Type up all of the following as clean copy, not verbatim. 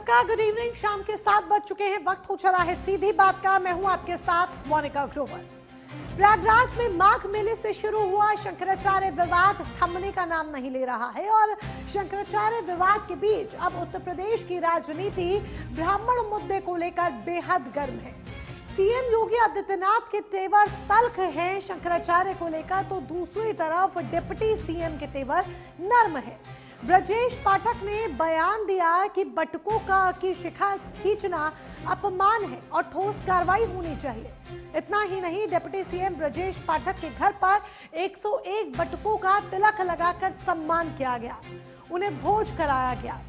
नमस्कार, good evening. शाम के 7 बज चुके हैं। वक्त हो चला है सीधी बात का। मैं हूं आपके साथ मोनिका ग्रोवर। प्रयागराज में माघ मेले से शुरू हुआ शंकराचार्य विवाद थमने का नाम नहीं ले रहा है और शंकराचार्य विवाद के बीच अब उत्तर प्रदेश की राजनीति ब्राह्मण मुद्दे को लेकर बेहद गर्म है। सीएम योगी आदित्यनाथ के तेवर तल्ख हैं शंकराचार्य को लेकर, तो दूसरी तरफ डिप्टी सीएम के तेवर नर्म है। ब्रजेश पाठक ने बयान दिया कि बटुकों की शिखा खींचना अपमान है और ठोस कार्रवाई होनी चाहिए। इतना ही नहीं, डिप्टी सीएम ब्रजेश पाठक के घर पर 101 बटुकों का तिलक लगाकर सम्मान किया गया, उन्हें भोज कराया गया।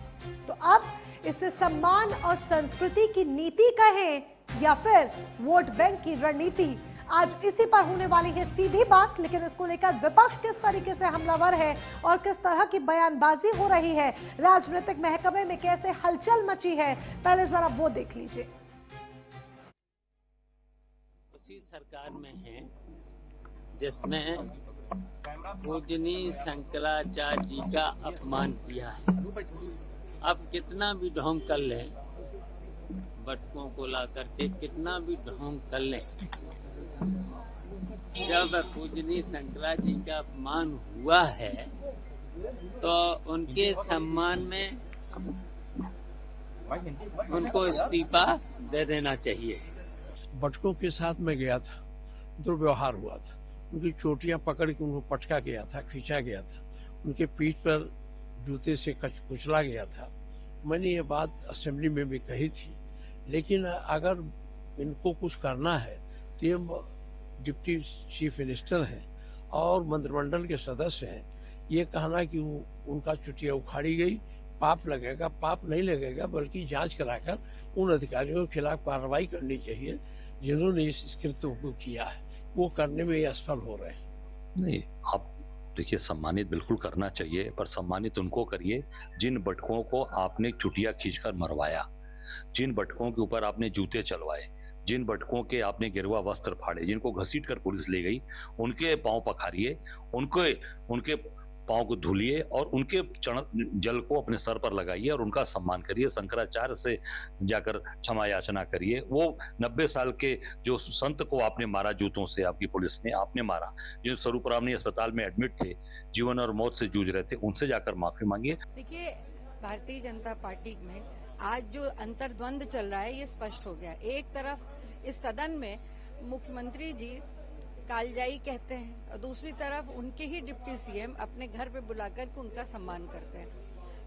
तो अब इसे सम्मान और संस्कृति की नीति कहें या फिर वोट बैंक की रणनीति, आज इसी पर होने वाली है सीधी बात। लेकिन इसको लेकर विपक्ष किस तरीके से हमलावर है और किस तरह की बयानबाजी हो रही है, राजनीतिक महकमे में कैसे हलचल मची है, पहले जरा वो देख लीजिए। उसी सरकार में है जिसने पूजनीय शंकराचार्य जी का अपमान किया है। अब कितना भी ढोंग कर लें, बटुकों को ला करके कितना भी ढोंग कर लें, जब पूजनीय शंकराचार्य जी का अपमान हुआ है तो उनके सम्मान में उनको इस्तीफा दे देना चाहिए। बटकों के साथ में गया था, दुर्व्यवहार हुआ था, उनकी चोटियां पकड़ के उनको पटका गया था, खींचा गया था, उनके पीठ पर जूते से कुचला गया था। मैंने ये बात असेंबली में भी कही थी। लेकिन अगर इनको कुछ करना है तो ये डिप्टी चीफ मिनिस्टर हैं और मंत्रिमंडल के सदस्य हैं, ये कहना कि उनका चुटिया उखाड़ी गई पाप लगेगा, पाप नहीं लगेगा, बल्कि जांच कराकर उन अधिकारियों के खिलाफ कार्रवाई करनी चाहिए जिन्होंने इस कृत्य को किया है। वो करने में ये असफल हो रहे हैं। नहीं, आप देखिए, सम्मानित बिल्कुल करना चाहिए, पर सम्मानित उनको करिए जिन बटकों को आपने चुटिया खींचकर मरवाया, जिन बटकों के ऊपर आपने जूते चलवाए, जिन बटकों के आपने गिरवा वस्त्र फाड़े, जिनको घसीट कर पुलिस ले गई, उनके पांव पखारिए, उनके पांव को धुलिए और उनके जल को अपने सर पर लगाइए और उनका सम्मान करिए। शंकराचार्य से जाकर क्षमा याचना करिए। वो 90 साल के जो संत को आपने मारा जूतों से, आपकी पुलिस ने आपने मारा, जो स्वरूपरामनी अस्पताल में एडमिट थे, जीवन और मौत से जूझ रहे थे, उनसे जाकर माफी मांगिए। देखिए, भारतीय जनता पार्टी में आज जो अंतर्द्वंद चल रहा है ये स्पष्ट हो गया। एक तरफ इस सदन में मुख्यमंत्री जी कालजाई कहते हैं और दूसरी तरफ उनके ही डिप्टी सीएम अपने घर पे बुलाकर के उनका सम्मान करते हैं।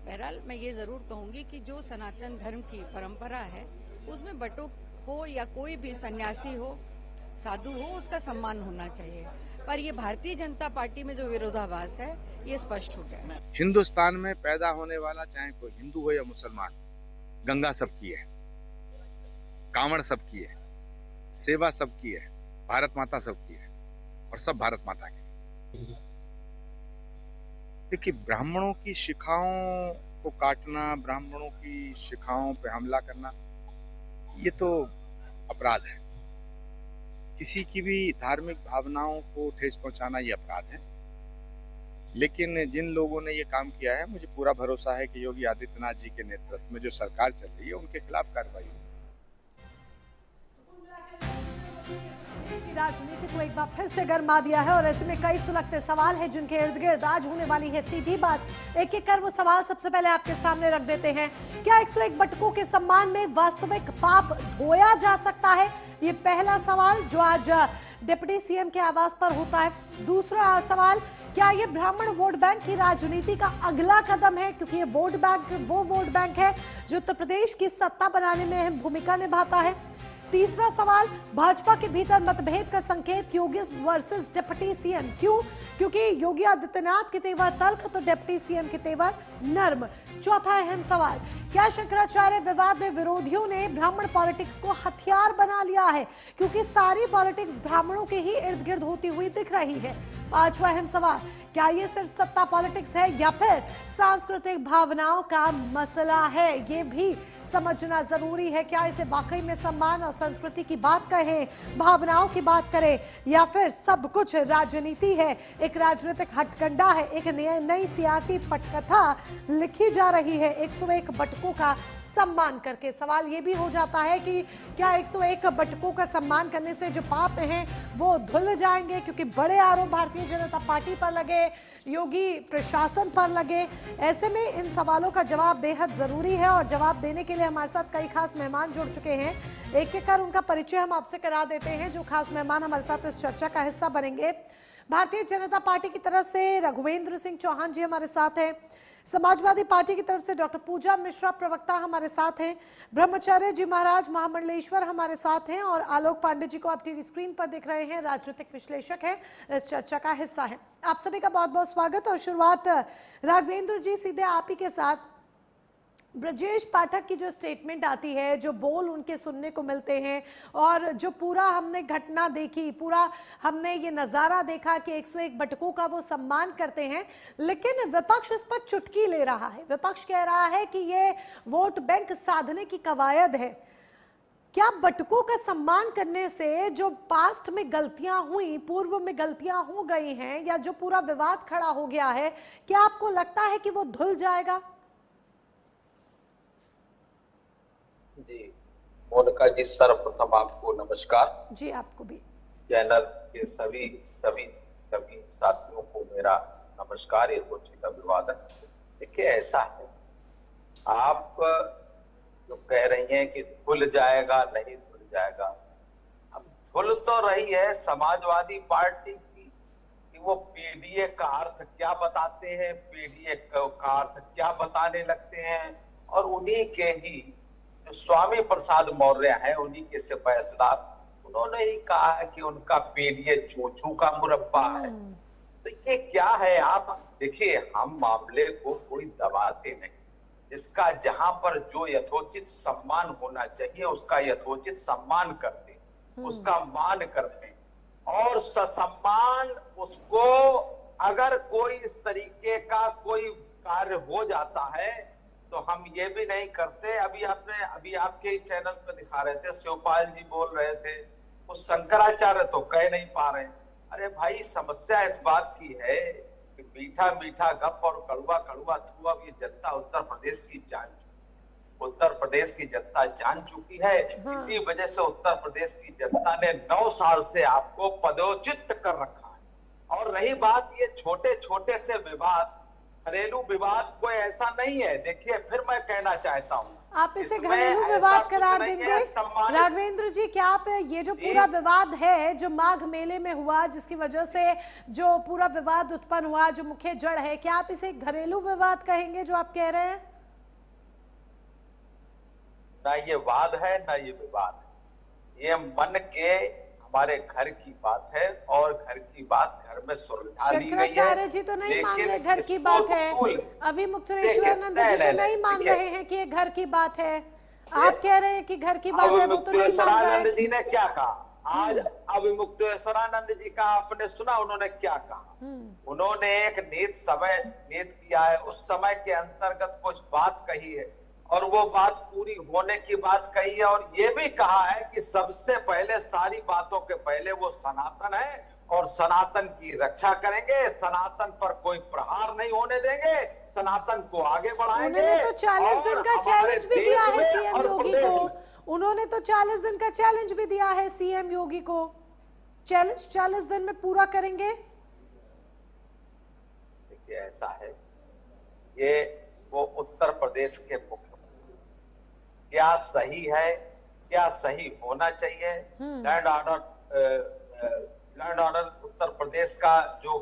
बहरहाल मैं ये जरूर कहूंगी कि जो सनातन धर्म की परंपरा है उसमें बटुक हो या कोई भी सन्यासी हो, साधु हो, उसका सम्मान होना चाहिए। पर ये भारतीय जनता पार्टी में जो विरोधाभास है ये स्पष्ट हो गया। हिंदुस्तान में पैदा होने वाला चाहे कोई हिंदू हो या मुसलमान, गंगा सबकी है, कांवड़ सबकी है, सेवा सबकी है, भारत माता सबकी है और सब भारत माता के। देखिए, ब्राह्मणों की शिखाओं को काटना, ब्राह्मणों की शिखाओं पे हमला करना, ये तो अपराध है। किसी की भी धार्मिक भावनाओं को ठेस पहुंचाना ये अपराध है। लेकिन जिन लोगों ने ये काम किया है, मुझे पूरा भरोसा है कि योगी आदित्यनाथ जी के नेतृत्व में जो सरकार चल रही है उनके खिलाफ कार्रवाई होगी। राजनीति को एक बार फिर से गरमा दिया है और ऐसे में कई सुलगते सवाल हैं जिनके इर्द गिर्द आज होने वाली है सीधी बात। एक एक कर वो सवाल सबसे पहले आपके सामने रख देते हैं। क्या 101 बटुकों के सम्मान में वास्तविक पाप धोया जा सकता है? ये पहला सवाल जो आज डिप्टी सीएम के आवास पर होता है। दूसरा सवाल, क्या ये ब्राह्मण वोट बैंक की राजनीति का अगला कदम है? क्योंकि ये वोट बैंक वो वोट बैंक है जो उत्तर प्रदेश की सत्ता बनाने में अहम भूमिका निभाता है। तीसरा सवाल, भाजपा के भीतर मतभेद का संकेत, योगी वर्सेस डिप्टी सीएम। क्यों? क्योंकि योगी आदित्यनाथ के तेवर तल्ख तो डिप्टी सीएम के तेवर नर्म। चौथा अहम सवाल, क्या शंकराचार्य विवाद में विरोधियों ने ब्राह्मण पॉलिटिक्स को हथियार बना लिया है? क्योंकि सारी पॉलिटिक्स ब्राह्मणों के ही इर्द गिर्द होती हुई दिख रही है। पांचवा अहम सवाल, क्या ये सिर्फ सत्ता पॉलिटिक्स है या फिर सांस्कृतिक भावनाओं का मसला है, ये भी समझना जरूरी है। क्या इसे वाकई में सम्मान और संस्कृति की बात कहें, भावनाओं की बात करें, या फिर सब कुछ राजनीति है, एक राजनीतिक हथकंडा है, एक नई सियासी पटकथा लिखी जा रही है 101 बटकों का सम्मान करके। सवाल ये भी हो जाता है कि क्या 101 बटकों का सम्मान करने से जो पाप हैं वो धुल जाएंगे, क्योंकि बड़े आरोप भारतीय जनता पार्टी पर लगे, योगी प्रशासन पर लगे। ऐसे में इन सवालों का जवाब बेहद जरूरी है और जवाब देने के लिए हमारे साथ कई खास मेहमान जुड़ चुके हैं। एक एक कर उनका परिचय हम आपसे करा देते हैं। जो खास मेहमान हमारे साथ इस चर्चा का हिस्सा बनेंगे, भारतीय जनता पार्टी की तरफ से रघुवेंद्र सिंह चौहान जी हमारे साथ हैं, समाजवादी पार्टी की तरफ से डॉक्टर पूजा मिश्रा प्रवक्ता हमारे साथ हैं, ब्रह्मचार्य जी महाराज महामंडलेश्वर हमारे साथ हैं, और आलोक पांडे जी को आप टीवी स्क्रीन पर देख रहे हैं, राजनीतिक विश्लेषक हैं, इस चर्चा का हिस्सा है। आप सभी का बहुत बहुत स्वागत। और शुरुआत राघवेंद्र जी सीधे आप ही के साथ। ब्रजेश पाठक की जो स्टेटमेंट आती है, जो बोल उनके सुनने को मिलते हैं, और जो पूरा हमने घटना देखी, पूरा हमने ये नज़ारा देखा कि 101 बटकों का वो सम्मान करते हैं, लेकिन विपक्ष इस पर चुटकी ले रहा है। विपक्ष कह रहा है कि ये वोट बैंक साधने की कवायद है। क्या बटकों का सम्मान करने से जो पास्ट में गलतियां हुई, पूर्व में गलतियां हो गई हैं, या जो पूरा विवाद खड़ा हो गया है, क्या आपको लगता है कि वो धुल जाएगा? जी मोनिका जी, सर्वप्रथम आपको नमस्कार। जी आपको भी। चैनल के सभी साथियों को मेरा नमस्कार, यथोचित अभिवादन। देखिए, ऐसा है, आप जो कह रही हैं कि धुल जाएगा, नहीं धुल जाएगा, अब धुल तो रही है समाजवादी पार्टी की कि वो पीडीए का अर्थ क्या बताते हैं, पीडीए का अर्थ क्या बताने लगते हैं, और उन्हीं के ही स्वामी प्रसाद मौर्य है, उन्हीं के से फैसला, उन्होंने ही कहा है कि उनका पीडीए चूचू का मुरब्बा है। तो ये क्या है? आप देखिए, हम मामले को कोई दबाते नहीं, इसका जहां पर जो यथोचित सम्मान होना चाहिए उसका यथोचित सम्मान करते, उसका मान करते, और ससम्मान उसको अगर कोई इस तरीके का कोई कार्य हो जाता है तो हम ये भी नहीं करते। अभी आपके चैनल पे दिखा रहे थे, शिवपाल जी बोल रहे थे, वो शंकराचार्य तो कह नहीं पा रहे। अरे भाई, समस्या इस बात की है कि मीठा मीठा गप और कड़वा कड़वा थू अब ये जनता उत्तर प्रदेश की जनता जान चुकी है। इसी वजह से उत्तर प्रदेश की जनता ने 9 साल से आपको पदोचित कर रखा है। और रही बात ये छोटे छोटे से विवाद, घरेलू विवाद कोई ऐसा नहीं है। देखिए, फिर मैं कहना चाहता हूँ, आप इसे घरेलू विवाद करार देंगे राघवेंद्र जी? क्या आप ये जो पूरा विवाद है जो माघ मेले में हुआ, जिसकी वजह से जो पूरा विवाद उत्पन्न हुआ, जो मुख्य जड़ है, क्या आप इसे घरेलू विवाद कहेंगे जो आप कह रहे हैं? ना ये वाद है ना ये विवाद है, ये मन के हमारे घर की बात है, और घर की बात घर में सुलझा ली गई है। शंकराचार्य जी तो नहीं मान रहे घर की बात है, अभी मुक्तेश्वरानंद जी तो नहीं मान रहे हैं कि ये घर की बात है। आप कह रहे हैं कि घर की बात है, वो तो नहीं मान रहे। मुक्तेश्वरानंद जी ने क्या कहा आज? अभी मुक्तेश्वरानंद जी का आपने सुना, उन्होंने क्या कहा? उन्होंने एक नीत किया है, उस समय के अंतर्गत कुछ बात कही है, और वो बात पूरी होने की बात कही है, और ये भी कहा है कि सबसे पहले, सारी बातों के पहले वो सनातन है और सनातन की रक्षा करेंगे, सनातन पर कोई प्रहार नहीं होने देंगे, सनातन को आगे बढ़ाएंगे। उन्होंने तो 40 दिन का चैलेंज भी दिया है सीएम योगी को। उन्होंने तो 40 दिन का चैलेंज भी दिया है सीएम योगी को। चैलेंज 40 दिन में पूरा करेंगे। देखिए, ऐसा है, ये वो उत्तर प्रदेश के मुख्यमंत्री, क्या सही है, क्या सही होना चाहिए, लैंड ऑर्डर उत्तर प्रदेश का जो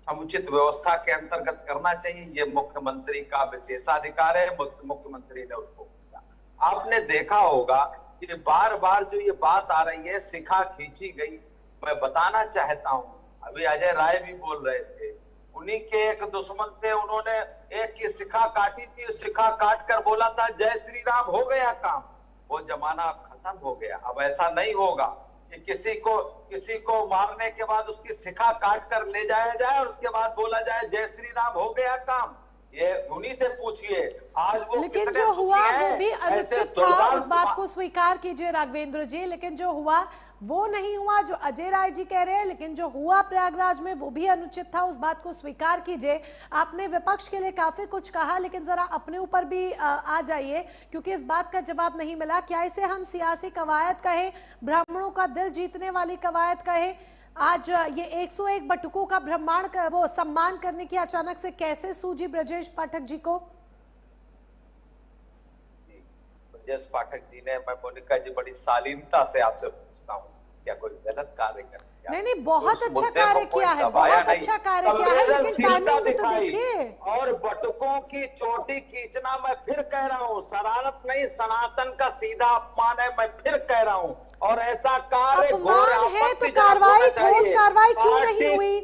समुचित व्यवस्था के अंतर्गत करना चाहिए, ये मुख्यमंत्री का विशेषाधिकार है। मुख्यमंत्री ने उसको किया। आपने देखा होगा कि बार बार जो ये बात आ रही है, शिखा खींची गई। मैं बताना चाहता हूँ, अभी अजय राय भी बोल रहे थे, उन्हीं के एक दुश्मन थे, उन्होंने एक की शिखा काटी थी, शिखा काट कर बोला था जय श्री राम, हो गया काम। वो जमाना अब खत्म हो गया, अब ऐसा नहीं होगा। कि किसी को मारने के बाद उसकी शिखा काट कर ले जाया जाए और उसके बाद बोला जाए जय श्री राम, हो गया काम। ये उन्हीं से पूछिए आज वो लेकिन कितने जो हुआ सुखी वो हैं, भी ऐसे अनुचित था, दुर्भाग्य उस बात को स्वीकार कीजिए राघवेंद्र जी। लेकिन जो हुआ वो नहीं हुआ जो अजय राय जी कह रहे हैं, लेकिन जो हुआ प्रयागराज में वो भी अनुचित था, उस बात को स्वीकार कीजिए। आपने विपक्ष के लिए काफी कुछ कहा, लेकिन जरा अपने ऊपर भी आ जाइए, क्योंकि इस बात का जवाब नहीं मिला। क्या इसे हम सियासी कवायद कहें, ब्राह्मणों का दिल जीतने वाली कवायद कहें? आज ये 101 बटुकों का ब्रह्मांड का वो सम्मान करने की अचानक से कैसे सूझी ब्रजेश पाठक जी को? ब्रजेश पाठक जी ने, मैं मोनिका जी बड़ी शालीनता से आपसे पूछता हूँ, क्या कोई गलत कार्य कर दिया? नहीं, बहुत अच्छा कार्य किया है, बहुत अच्छा कार्य किया है, लेकिन टाइमिंग भी तो देखिए। और बटुकों की चोटी खींचना, मैं फिर कह रहा हूँ, शरारत नहीं, सनातन का सीधा अपमान है, मैं फिर कह रहा हूँ। और ऐसा कार्य अपमान है तो कार्रवाई, ठोस कार्रवाई क्यों नहीं हुई?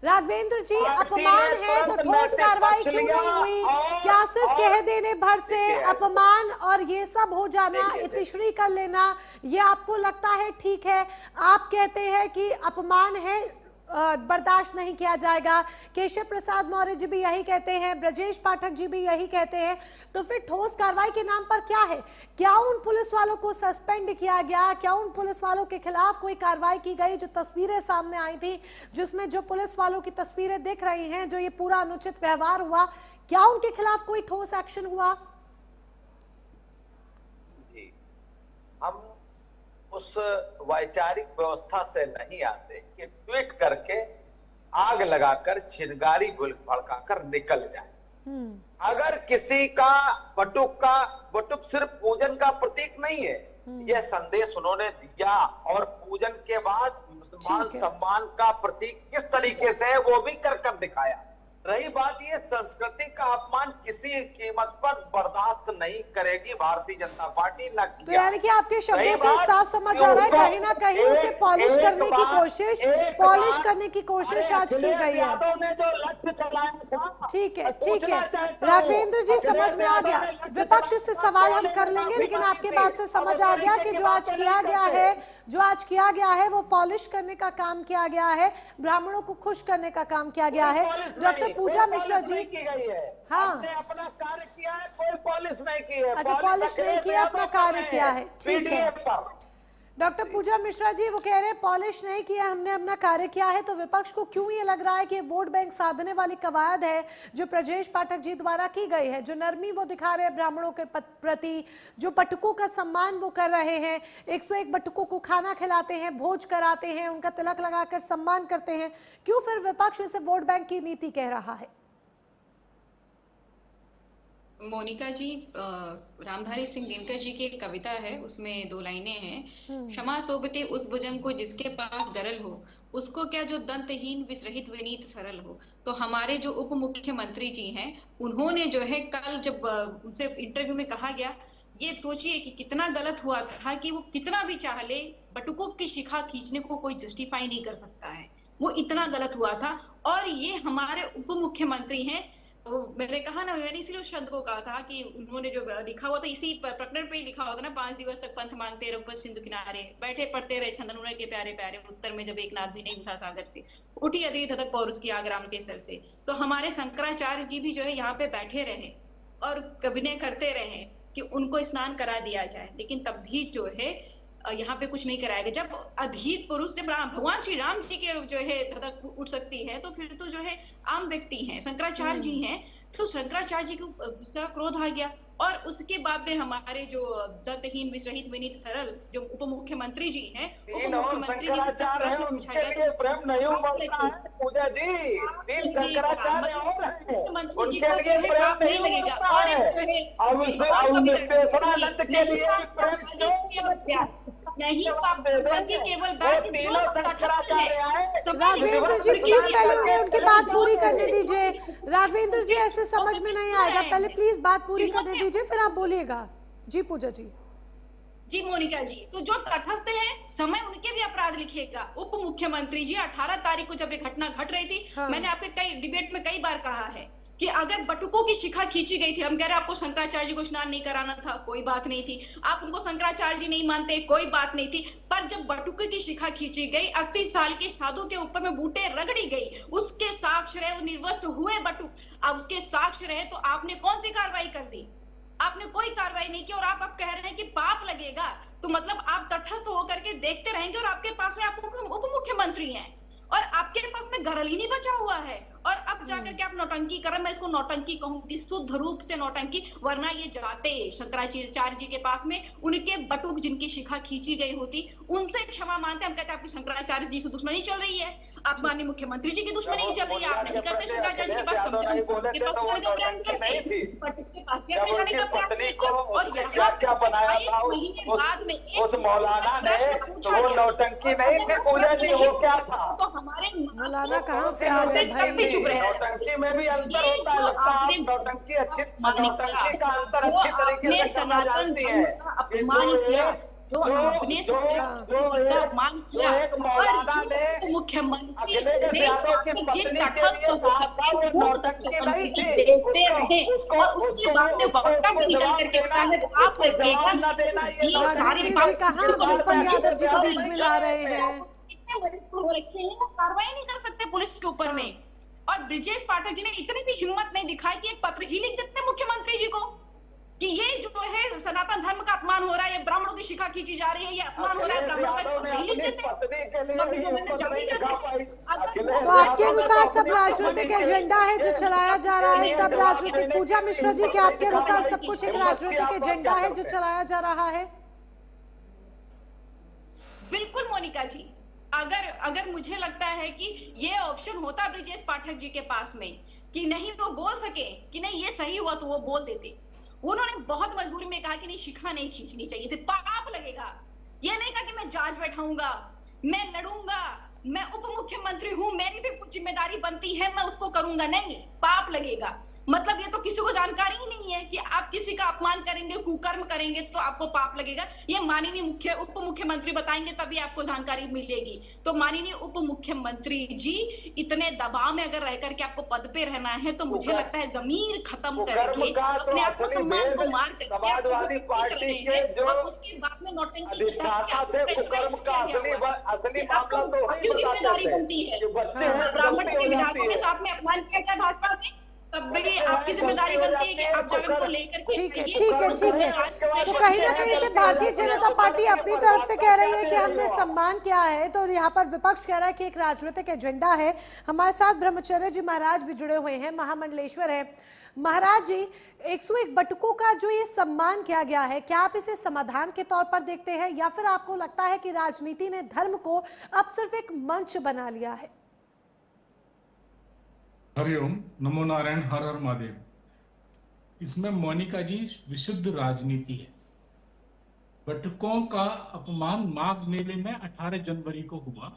राघवेंद्र जी, अपमान है तो ठोस कार्रवाई क्यों नहीं हुई? क्या सिर्फ कह देने भर से अपमान और ये सब हो जाना, इतिश्री कर लेना, ये आपको लगता है ठीक है? आप कहते हैं कि अपमान है, बर्दाश्त नहीं किया जाएगा, केशव प्रसाद मौर्य जी भी यही कहते हैं, ब्रजेश पाठक जी भी यही कहते हैं, तो फिर ठोस कार्रवाई के नाम पर क्या है? क्या उन पुलिस वालों को सस्पेंड किया गया? क्या उन पुलिस वालों के खिलाफ कोई कार्रवाई की गई? जो तस्वीरें सामने आई थी, जिसमें जो पुलिस वालों की तस्वीरें दिख रही हैं, जो ये पूरा अनुचित व्यवहार हुआ, क्या उनके खिलाफ कोई ठोस एक्शन हुआ? जी, हम उस वैचारिक व्यवस्था से नहीं आते कि ट्वीट करके आग लगाकर चिंगारी भड़काकर निकल जाए। अगर किसी का बटुक सिर्फ पूजन का प्रतीक नहीं है, यह संदेश उन्होंने दिया और पूजन के बाद मान सम्मान का प्रतीक किस तरीके से है वो भी कर दिखाया। रही बात, ये संस्कृति का अपमान किसी कीमत पर बर्दाश्त नहीं करेगी भारतीय जनता पार्टी। न तो यानी कि आपके शब्दों से साफ समझ आ रहा है कहीं ना कहीं उसे पॉलिश करने की कोशिश आज की गई है। ठीक है, ठीक है राघवेंद्र जी, समझ में आ गया। विपक्ष से सवाल हम कर लेंगे, लेकिन आपके बात से समझ आ गया कि जो आज किया गया है वो पॉलिश करने का काम किया गया है, ब्राह्मणों को खुश करने का काम किया गया है। डॉक्टर पूजा मिश्रा जी की गई है, हाँ, अपना कार्य किया है, कोई पॉलिश नहीं की है। अच्छा, पॉलिश नहीं किया, अपना कार्य किया है, ठीक है। डॉक्टर पूजा मिश्रा जी वो कह रहे हैं पॉलिश नहीं किया, हमने अपना कार्य किया है। तो विपक्ष को क्यों ये लग रहा है कि वोट बैंक साधने वाली कवायद है जो ब्रजेश पाठक जी द्वारा की गई है? जो नरमी वो दिखा रहे हैं ब्राह्मणों के प्रति, जो बटुकों का सम्मान वो कर रहे हैं, 101 बटुकों को खाना खिलाते हैं, भोज कराते हैं, उनका तिलक लगाकर सम्मान करते हैं, क्यों फिर विपक्ष इसे वोट बैंक की नीति कह रहा है? मोनिका जी, रामधारी सिंह दिनकर जी की एक कविता है, उसमें 2 लाइनें हैं। क्षमा सोबते उस भुजंग को जिसके पास डरल हो, उसको क्या जो दंतहीन विसरहित विनीत सरल हो। तो हमारे जो उप मुख्यमंत्री जी हैं, उन्होंने जो है कल जब उनसे इंटरव्यू में कहा गया, ये सोचिए कि कितना गलत हुआ था कि वो कितना भी चाह ले बटुकों की शिखा खींचने को कोई जस्टिफाई नहीं कर सकता है, वो इतना गलत हुआ था। और ये हमारे उप मुख्यमंत्री हैं, तो मैंने कहा ना, मैंने इसीलिए उस शब्द को कहा कि उन्होंने जो लिखा हुआ था, इसी प्रकरण पे ही लिखा हुआ था ना, 5 दिवस तक पंथ मांगते रघुपति सिंधु किनारे, बैठे पढ़ते रहे छंदन उन्हें के प्यारे प्यारे, उत्तर में जब एक नाद भी नहीं उठा सागर से, उठी अदरी धधक पौरुष की आग राम के सर से। तो हमारे शंकराचार्य जी भी जो है यहाँ पे बैठे रहे और कविनय करते रहे कि उनको स्नान करा दिया जाए, लेकिन तब भी जो है यहाँ पे कुछ नहीं कराएगा। जब अधीत पुरुष, जब भगवान श्री राम जी के जो है धधक उठ सकती है, तो फिर तो जो है आम व्यक्ति हैं, शंकराचार्य जी हैं, तो शंकराचार्य जी को गुस्सा क्रोध आ गया। और उसके बाद में हमारे जो दंतहीन विसरहित विनीत सरल जो उप मुख्यमंत्री जी हैं, उप मुख्यमंत्री जी से प्रश्न पूछा गया तो मुख्यमंत्री जी को जो है पाप नहीं लगेगा। और एक जो है नहीं पाप बल्कि केवल बात जो राघवेंद्र जी प्लीज पहले उनकी बात पूरी करने दीजिए। राघवेंद्र जी ऐसे समझ में नहीं आएगा, पहले प्लीज बात पूरी करने दीजिए, फिर आप बोलिएगा। जी पूजा जी। जी मोनिका जी, तो जो तटस्थ हैं, समय उनके भी अपराध लिखेगा। उप मुख्यमंत्री जी 18 तारीख को जब ये घटना घट रही थी, मैंने आपके कई डिबेट में कई बार कहा है कि अगर बटुकों की शिखा खींची गई थी, हम कह रहे हैं आपको शंकराचार्य जी को स्नान नहीं कराना था, कोई बात नहीं थी, आप उनको शंकराचार्य जी नहीं मानते, कोई बात नहीं थी, पर जब बटुके की शिखा खींची गई, 80 साल के साधु के ऊपर में बूटे रगड़ी गई, उसके साक्ष्य रहे, वो निर्वस्त्र हुए बटुक, अब उसके साक्ष्य रहे, तो आपने कौन सी कार्रवाई कर दी? आपने कोई कार्रवाई नहीं की, और आप कह रहे हैं कि पाप लगेगा, तो मतलब आप तटस्थ होकर के देखते रहेंगे, और आपके पास में आप उप मुख्यमंत्री हैं और आपके पास में घरल ही नहीं बचा हुआ है, और अब जाकर के आप नौटंकी कर रहे हैं। मैं इसको नौटंकी कहूंगी, शुद्ध रूप से नौटंकी, वरना ये जाते शंकराचार्य जी के पास में उनके बटुक जिनकी शिखा खींची गई होती, उनसे क्षमा मांगते। हम कहते हैं आपकी शंकराचार्य जी से दुश्मनी चल रही है, आप माननीय मुख्यमंत्री जी की दुश्मनी नहीं चल रही है, आप नहीं करते शंकराचार्य जी के पास, कम से कम उनके पास जाने का प्रयास करते, बटुक के पास भी अपने जाने का प्रयास नहीं। और यहाँ बनाया था महीने बाद में उस मौलाना ने, तो वो नौटंकी नहीं थी, पूजा जी वो क्या था? तो हमारे मौलाना कहाँ से आ गए भाई? चुप रहे, नौटंकी में भी अंतर होता है, आपने नौटंकी अच्छी, नौटंकी का अंतर अच्छी तरीके से सनातन धर्म का अपमान किया, जो आपने सनातन का अपमान किया, और जो मुख्यमंत्री देखते रहे और उसके बाद में वक्ता भी निकल करके बता है पाप लगेगा, ये सारी बात कहाँ गोपाल यादव जी को बीच में ला रहे हैं? कितने वरिष्ठ हो रखे हैं, वो कार्रवाई नहीं कर सकते पुलिस के ऊपर में। और ब्रिजेश पाठक जी ने इतनी भी हिम्मत नहीं दिखाई कि एक पत्र ही लिख देते मुख्यमंत्री जी को कि ये जो है सनातन धर्म का अपमान हो रहा है, ये ब्राह्मणों की शिखा खींची जा रही है, ये अपमान हो रहा है, ब्राह्मणों का पत्र ही लिख देते। तो आपके अनुसार सब राजनीतिक एजेंडा है जो चलाया जा रहा है, सब राजनीतिक, पूजा मिश्रा जी, क्या आपके अनुसार सब कुछ एक राजनीतिक एजेंडा है जो चलाया जा रहा है? बिल्कुल मोनिका जी, अगर मुझे लगता है कि ये ऑप्शन होता ब्रिजेश पाठक जी के पास में कि नहीं वो बोल सके कि नहीं ये सही हुआ, तो वो बोल देते। उन्होंने बहुत मजबूरी में कहा कि नहीं शिखा नहीं खींचनी चाहिए थी, पाप लगेगा। ये नहीं कहा कि मैं जांच बैठाऊंगा, मैं लड़ूंगा, मैं उप मुख्यमंत्री हूं, मेरी भी कुछ जिम्मेदारी बनती है, मैं उसको करूंगा, नहीं, पाप लगेगा। मतलब ये तो किसी को जानकारी ही नहीं है कि आप किसी का अपमान करेंगे, कुकर्म करेंगे तो आपको पाप लगेगा। ये माननीय उप मुख्यमंत्री बताएंगे तभी आपको जानकारी मिलेगी। तो माननीय उप मुख्यमंत्री जी इतने दबाव में अगर रह करके आपको पद पे रहना है, तो मुझे लगता है जमीर खत्म करके अपने आत्मसम्मान को मार करके और उसके बाद में नौटंकी जिम्मेदारी बनती है। ब्राह्मण के विधायकों के साथ में अपमान किया जाए भाजपा में, तब भी आपकी जिम्मेदारी बनती है कि आप जगन को लेकर के। ठीक है। तो कहीं ना कहीं से भारतीय जनता पार्टी अपनी तरफ से कह रही है कि हमने सम्मान किया है, तो यहाँ पर विपक्ष कह रहा है कि एक राजनीतिक एजेंडा है। हमारे साथ ब्रह्मचर्य जी महाराज भी जुड़े हुए हैं, महामंडलेश्वर है। महाराज जी, 101 बटुकों का जो ये सम्मान किया गया है, क्या आप इसे समाधान के तौर पर देखते हैं, या फिर आपको लगता है कि राजनीति ने धर्म को अब सिर्फ एक मंच बना लिया है? हरिओम, नमो नारायण, हर हर महादेव। इसमें मोनिका जी विशुद्ध राजनीति है। बटुकों का अपमान माघ मेले में 18 जनवरी को हुआ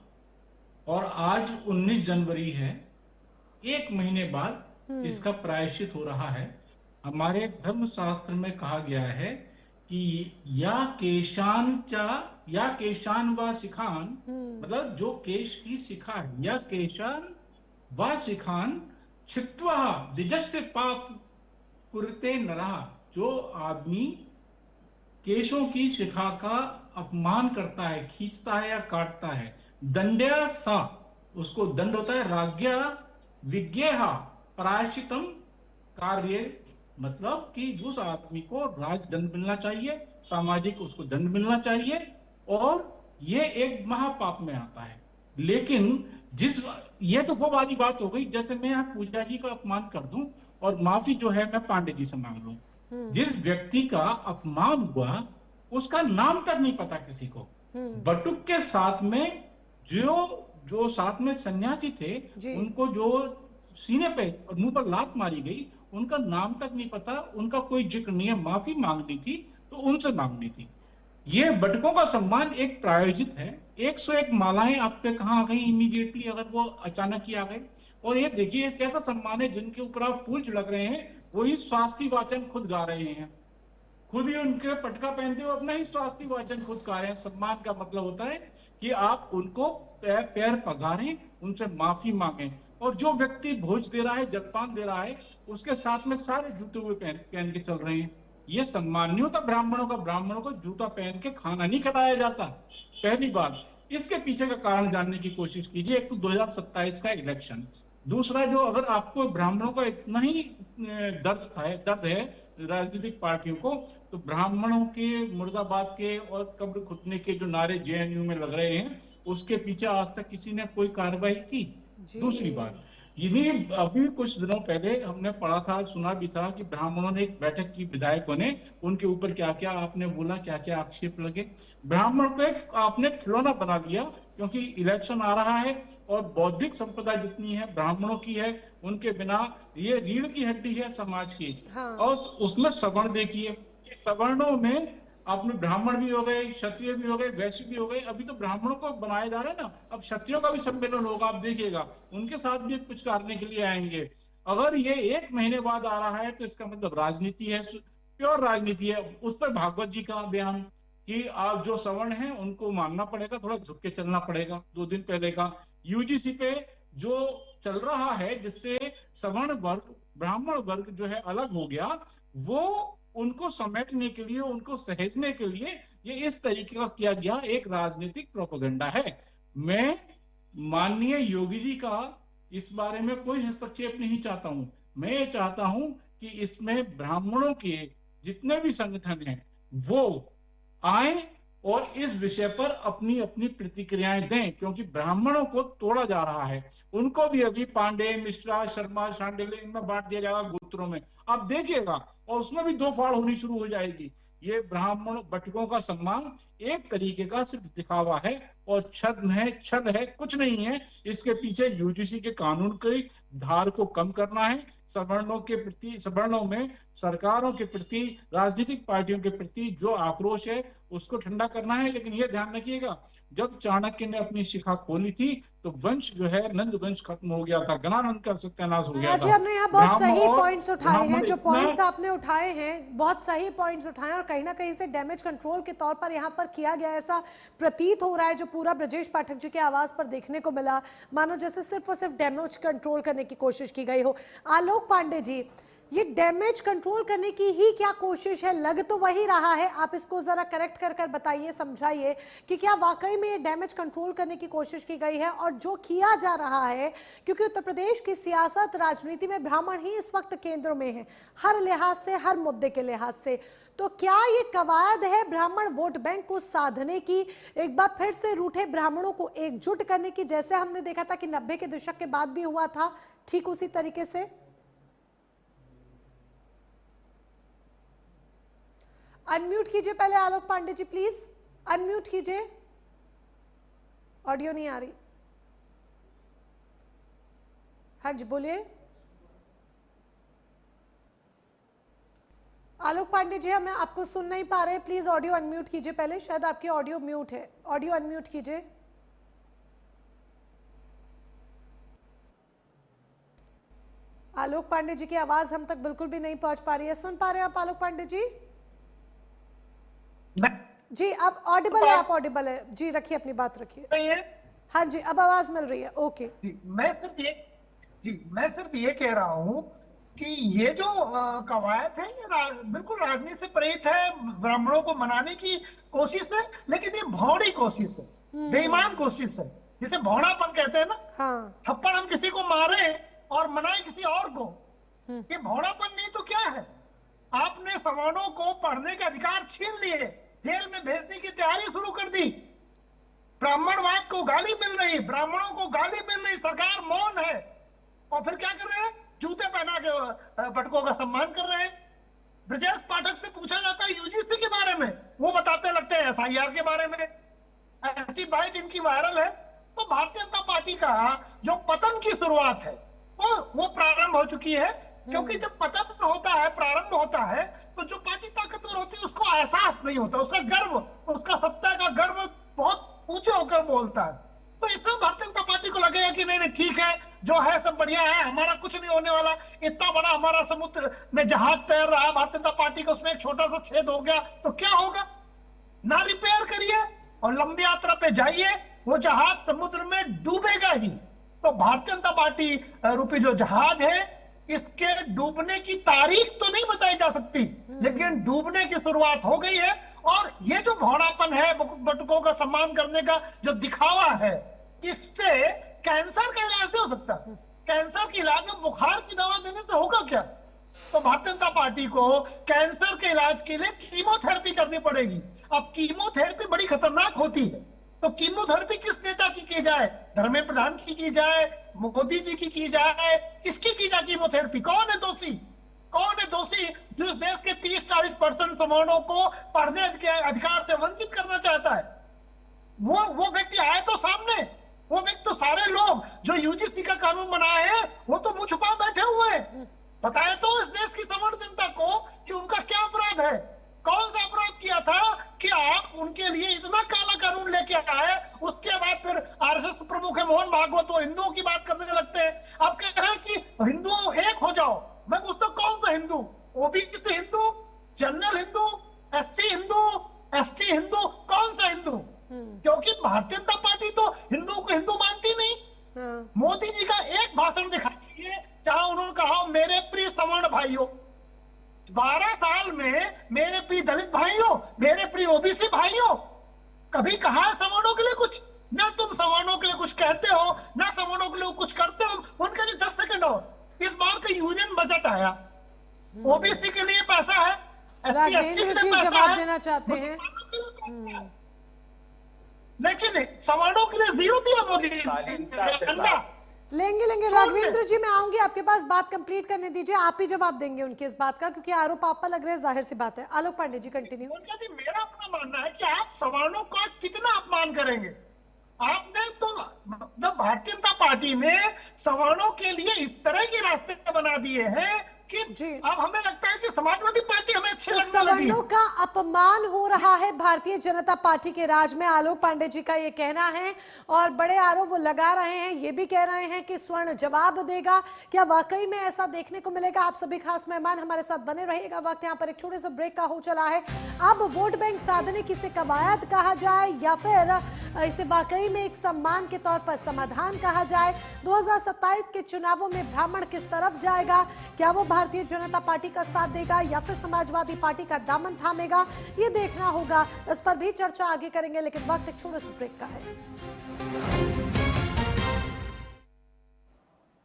और आज 19 जनवरी है। एक महीने बाद इसका प्रायश्चित हो रहा है। हमारे धर्मशास्त्र में कहा गया है कि या केशान व शिखान, मतलब जो केश की शिखा है, या केशान व शिखान छित्वा दिजस्य पाप कुरते नरः। जो आदमी केशों की शिखा का अपमान करता है, खींचता है या काटता है, दंड्या सा, उसको दंड होता है, राज्ञा विज्ञेहा प्रायश्चितम कार्य, मतलब कि उस आदमी को राजदंड मिलना चाहिए, सामाजिक उसको दंड मिलना चाहिए, और ये एक महापाप में आता है। लेकिन ये तो वो वाली बात हो गई, जैसे मैं पूजा जी का अपमान कर दूं और माफी जो है मैं पांडे जी से मांग लूं। जिस व्यक्ति का अपमान हुआ उसका नाम तक नहीं पता किसी को। बटुक के साथ में जो साथ में सन्यासी थे, उनको जो सीने पे और मुंह पर लात मारी गई, उनका नाम तक नहीं पता, उनका कोई जिक्र नहीं है। माफी मांगनी थी तो उनसे मांगनी थी। ये बटुकों का सम्मान एक प्रायोजित है। 101 मालाएं आप पे कहाँ आ गई इमीडिएटली, अगर वो अचानक ही आ गए। और ये देखिए कैसा सम्मान है, जिनके ऊपर आप फूल छिड़क रहे हैं वही स्वास्थ्य वाचन खुद गा रहे हैं, खुद ही उनके पटका पहनते हुए अपना ही स्वास्थ्य वाचन खुद गा रहे हैं। सम्मान का मतलब होता है कि आप उनको पैर पगारें, उनसे माफी मांगें। और जो व्यक्ति भोज दे रहा है, जलपान दे रहा है, उसके साथ में सारे जूते हुए पहन के चल रहे हैं। ये सम्मान नहीं होता ब्राह्मणों का। ब्राह्मणों को जूता पहन के खाना नहीं खिलाया जाता। पहली बात, इसके पीछे का कारण जानने की कोशिश कीजिए। एक तो 2027 का इलेक्शन, दूसरा जो अगर आपको ब्राह्मणों का इतना ही दर्द है राजनीतिक पार्टियों को, तो ब्राह्मणों के मुर्दाबाद के और कब्र खुदने के जो नारे जेएनयू में लग रहे हैं, उसके पीछे आज तक किसी ने कोई कार्रवाई की? दूसरी बात, इन्हीं अभी कुछ दिनों पहले हमने पढ़ा था, सुना भी था कि ब्राह्मणों ने एक बैठक की विधायकों ने, उनके ऊपर क्या क्या आपने बोला, क्या क्या आक्षेप लगे। ब्राह्मण को एक आपने खिलौना बना लिया, क्योंकि इलेक्शन आ रहा है और बौद्धिक संपदा जितनी है ब्राह्मणों की है, उनके बिना ये रीढ़ की हड्डी है समाज की। हाँ। और उसमें सवर्ण देखिए, सवर्णों में आपने ब्राह्मण भी हो गए, क्षत्रिय भी हो गए, वैश्य भी हो गए। अभी तो ब्राह्मणों को बनाया जा रहा है ना, अब क्षत्रियों का भी सम्मेलन होगा, आप देखिएगा, उनके साथ भी कुछ करने के लिए आएंगे। अगर ये 1 महीने बाद आ रहा है तो इसका मतलब राजनीति है, प्योर राजनीति है। उस पर भागवत जी का बयान कि आप जो सवर्ण हैं उनको मानना पड़ेगा, थोड़ा झुक के चलना पड़ेगा। 2 दिन पहले का यूजीसी पे जो चल रहा है, जिससे सवर्ण वर्ग ब्राह्मण वर्ग जो है अलग हो गया, वो उनको समेटने के लिए, उनको सहेजने के लिए ये इस तरीके का किया गया एक राजनीतिक प्रोपेगेंडा है। मैं माननीय योगी जी का इस बारे में कोई हस्तक्षेप नहीं चाहता हूं। मैं ये चाहता हूं कि इसमें ब्राह्मणों के जितने भी संगठन हैं वो आए और इस विषय पर अपनी अपनी प्रतिक्रियाएं दें, क्योंकि ब्राह्मणों को तोड़ा जा रहा है। उनको भी अभी पांडे, मिश्रा, शर्मा, शांडिल्य इनमें बांट दिया जाएगा गोत्रों में, आप देखिएगा, और उसमें भी 2 फाड़ होनी शुरू हो जाएगी। ये ब्राह्मण बटकों का सम्मान एक तरीके का सिर्फ दिखावा है और छद है, कुछ नहीं है। इसके पीछे यूजीसी के कानून की धार को कम करना है, सवर्णों के प्रति, सवर्णों में सरकारों के प्रति, राजनीतिक पार्टियों के प्रति जो आक्रोश है उसको ठंडा करना है। लेकिन ये ध्यान रखिएगा, जब चाणक्य ने अपनी शिखा खोली थी तो वंश जो है, नंद वंश खत्म हो गया था, गणानंद का सत्यानाश हो गया था। हमने यहाँ बहुत सही पॉइंट्स उठाए हैं, जो पॉइंट्स आपने उठाए हैं बहुत सही पॉइंट्स उठाए, और कहीं ना कहीं से डैमेज कंट्रोल के तौर पर यहाँ पर किया गया, ऐसा प्रतीत हो रहा है जो पूरा ब्रजेश पाठक जी के आवाज पर देखने को मिला, मानो जैसे सिर्फ और सिर्फ डैमेज कंट्रोल करने की कोशिश की गई हो। आलोक पांडे जी, ये डैमेज कंट्रोल करने की ही क्या कोशिश है? लग तो वही रहा है, आप इसको जरा करेक्ट कर बताइए, समझाइए कि क्या वाकई में ये डैमेज कंट्रोल करने की कोशिश की गई है और जो किया जा रहा है, क्योंकि उत्तर प्रदेश की सियासत, राजनीति में ब्राह्मण ही इस वक्त केंद्र में है, हर लिहाज से, हर मुद्दे के लिहाज से, तो क्या ये कवायद है ब्राह्मण वोट बैंक को साधने की, एक बार फिर से रूठे ब्राह्मणों को एकजुट करने की, जैसे हमने देखा था कि 90 के दशक के बाद भी हुआ था, ठीक उसी तरीके से? अनम्यूट कीजिए पहले आलोक पांडे जी, प्लीज अनम्यूट कीजिए, ऑडियो नहीं आ रही। हाँ जी बोलिए आलोक पांडे जी, हम आपको सुन नहीं पा रहे, प्लीज ऑडियो अनम्यूट कीजिए पहले, शायद आपकी ऑडियो म्यूट है, ऑडियो अनम्यूट कीजिए। आलोक पांडे जी की आवाज हम तक बिल्कुल भी नहीं पहुंच पा रही है। सुन पा रहे हैं आप आलोक पांडे जी? जी अब ऑडिबल है, आप ऑडिबल है जी, रखिए अपनी बात रखिए। हाँ जी अब आवाज मिल रही है, ओके। मैं सिर्फ ये कह रहा हूँ कि ये जो कवायद है ये बिल्कुल राजनीति से प्रेरित है, ब्राह्मणों को मनाने की कोशिश है, लेकिन ये भौड़ी कोशिश है, बेईमान कोशिश है, जिसे भौड़ापन कहते हैं ना। हाँ। थप्पड़ हम किसी को मारे और मनाए किसी और को, ये भौड़ापन नहीं तो क्या है? आपने सवर्णों को पढ़ने के अधिकार छीन लिए, जेल में भेजने की तैयारी शुरू कर दी, ब्राह्मणवाद को गाली मिल रही, ब्राह्मणों को गाली मिल रही, सरकार मौन है, और फिर क्या कर रहे हैं? जूते पहना के बटकों का सम्मान कर रहे हैं। ब्रजेश पाठक से पूछा जाता है यूजीसी के बारे में, वो बताते लगते हैं एसआईआर के बारे में, ऐसी बाइट इनकी वायरल है। तो भारतीय जनता पार्टी का जो पतन की शुरुआत है वो प्रारंभ हो चुकी है, क्योंकि जब पतन होता है, प्रारंभ होता है, तो जो पार्टी ताकतवर होती है उसको एहसास नहीं होता, उसका गर्व, उसका सत्ता का गर्व बहुत ऊंचे होकर बोलता है। तो इससे भारतीय जनता पार्टी को लगेगा कि नहीं ठीक है, जो है सब बढ़िया है, हमारा कुछ नहीं होने वाला, इतना बड़ा हमारा समुद्र में जहाज तैर रहा है, भारतीय जनता पार्टी का उसमें एक छोटा सा छेद हो गया तो क्या होगा? ना रिपेयर करिए और लंबी यात्रा पे जाइए, वो जहाज समुद्र में डूबेगा ही। तो भारतीय जनता पार्टी रूपी जो जहाज है, इसके डूबने की तारीख तो नहीं बताई जा सकती, लेकिन डूबने की शुरुआत हो गई है। और ये जो भौड़ापन है, बटुकों का सम्मान करने का जो दिखावा है, इससे कैंसर का इलाज नहीं हो सकता। कैंसर के इलाज में बुखार की दवा देने से होगा क्या? तो भारतीय जनता पार्टी को कैंसर के इलाज के लिए कीमोथेरेपी करनी पड़ेगी। अब कीमोथेरेपी बड़ी खतरनाक होती है, तो कीमोथेरेपी किस नेता की जाए? धर्मेंद्र प्रधान की जाए, मोदी जी की जाए, किसकी की जाए कीमोथेरेपी? कौन है दोषी? कौन है दोषी जिस देश के 30-40% सवर्णों को पढ़ने के अधिकार से वंचित करना चाहता है? वो व्यक्ति आए तो सामने। वो व्यक्ति तो सारे लोग जो यूजीसी का कानून बनाए हैं, वो तो मुंह छुपा बैठे हुए हैं। बताए तो इस देश की सवर्ण जनता को कि उनका क्या अपराध है, कौन सा अपराध किया था कि आप उनके लिए इतना काला कानून लेके आए। उसके बाद फिर आरएसएस प्रमुख है मोहन भागवत, वो हिंदुओं की बात करने लगते हैं। आप कह रहे हैं कि हिंदुओं एक हो जाओ। मैं पूछता हूं कौन सा Hindu? OBC Hindu, general Hindu, SC Hindu, ST Hindu, कौन सा हिंदू? क्योंकि भारतीय जनता पार्टी तो हिंदू को हिंदू मानती नहीं। मोदी जी का एक भाषण दिखाइए जहां उन्होंने कहा मेरे प्रिय सवर्ण भाइयों। 12 साल में मेरे प्रिय दलित भाइयों, मेरे प्रिय ओबीसी भाइयों, कभी कहा है सवर्णों के लिए कुछ? ना तुम सवर्णों के लिए कुछ कहते हो, ना सवर्णों के लिए कुछ करते हो। उनका जो 10 सेकंड और इस बार का यूनियन बजट आया, ओबीसी के लिए पैसा है, एससी एसटी के लिए पैसा है, देना चाहते हैं, लेकिन सवर्णों के लिए जीरो दिया मोदी। लेंगे राघवेंद्र जी, मैं आऊंगी आपके पास, बात कंप्लीट करने दीजिए। आप ही जवाब देंगे उनकी इस बात का, क्योंकि आरोप आप पर लग रहे हैं, जाहिर सी बात है। आलोक पांडे जी कंटिन्यू। जी, मेरा अपना मानना है कि आप सवर्णों का कितना अपमान करेंगे। आपने तो भारतीय जनता पार्टी ने सवर्णों के लिए इस तरह के रास्ते बना दिए हैं कि अब हमें लगता है कि समाजवादी पार्टी हमें अच्छी लगने लगी है। सवर्णों का अपमान हो रहा है भारतीय जनता पार्टी के राज में, आलोक पांडे जी का ये कहना है, और बड़े आरोप वो लगा रहे हैं। ये भी कह रहे हैं कि स्वर्ण जवाब देगा। क्या वाकई में ऐसा देखने को मिलेगा? आप सभी खास मेहमान हमारे साथ बने रहिएगा। वक्त यहाँ पर एक छोटे से ब्रेक का हो चला है। अब वोट बैंक साधने की इसे कवायद कहा जाए या फिर इसे वाकई में एक सम्मान के तौर पर समाधान कहा जाए? 2027 के चुनावों में ब्राह्मण किस तरफ जाएगा? क्या वो भारतीय जनता पार्टी का साथ देगा या फिर समाजवादी पार्टी का दामन थामेगा? ये देखना होगा। इस पर भी चर्चा आगे करेंगे, लेकिन वक्त एक छोटे से ब्रेक का है।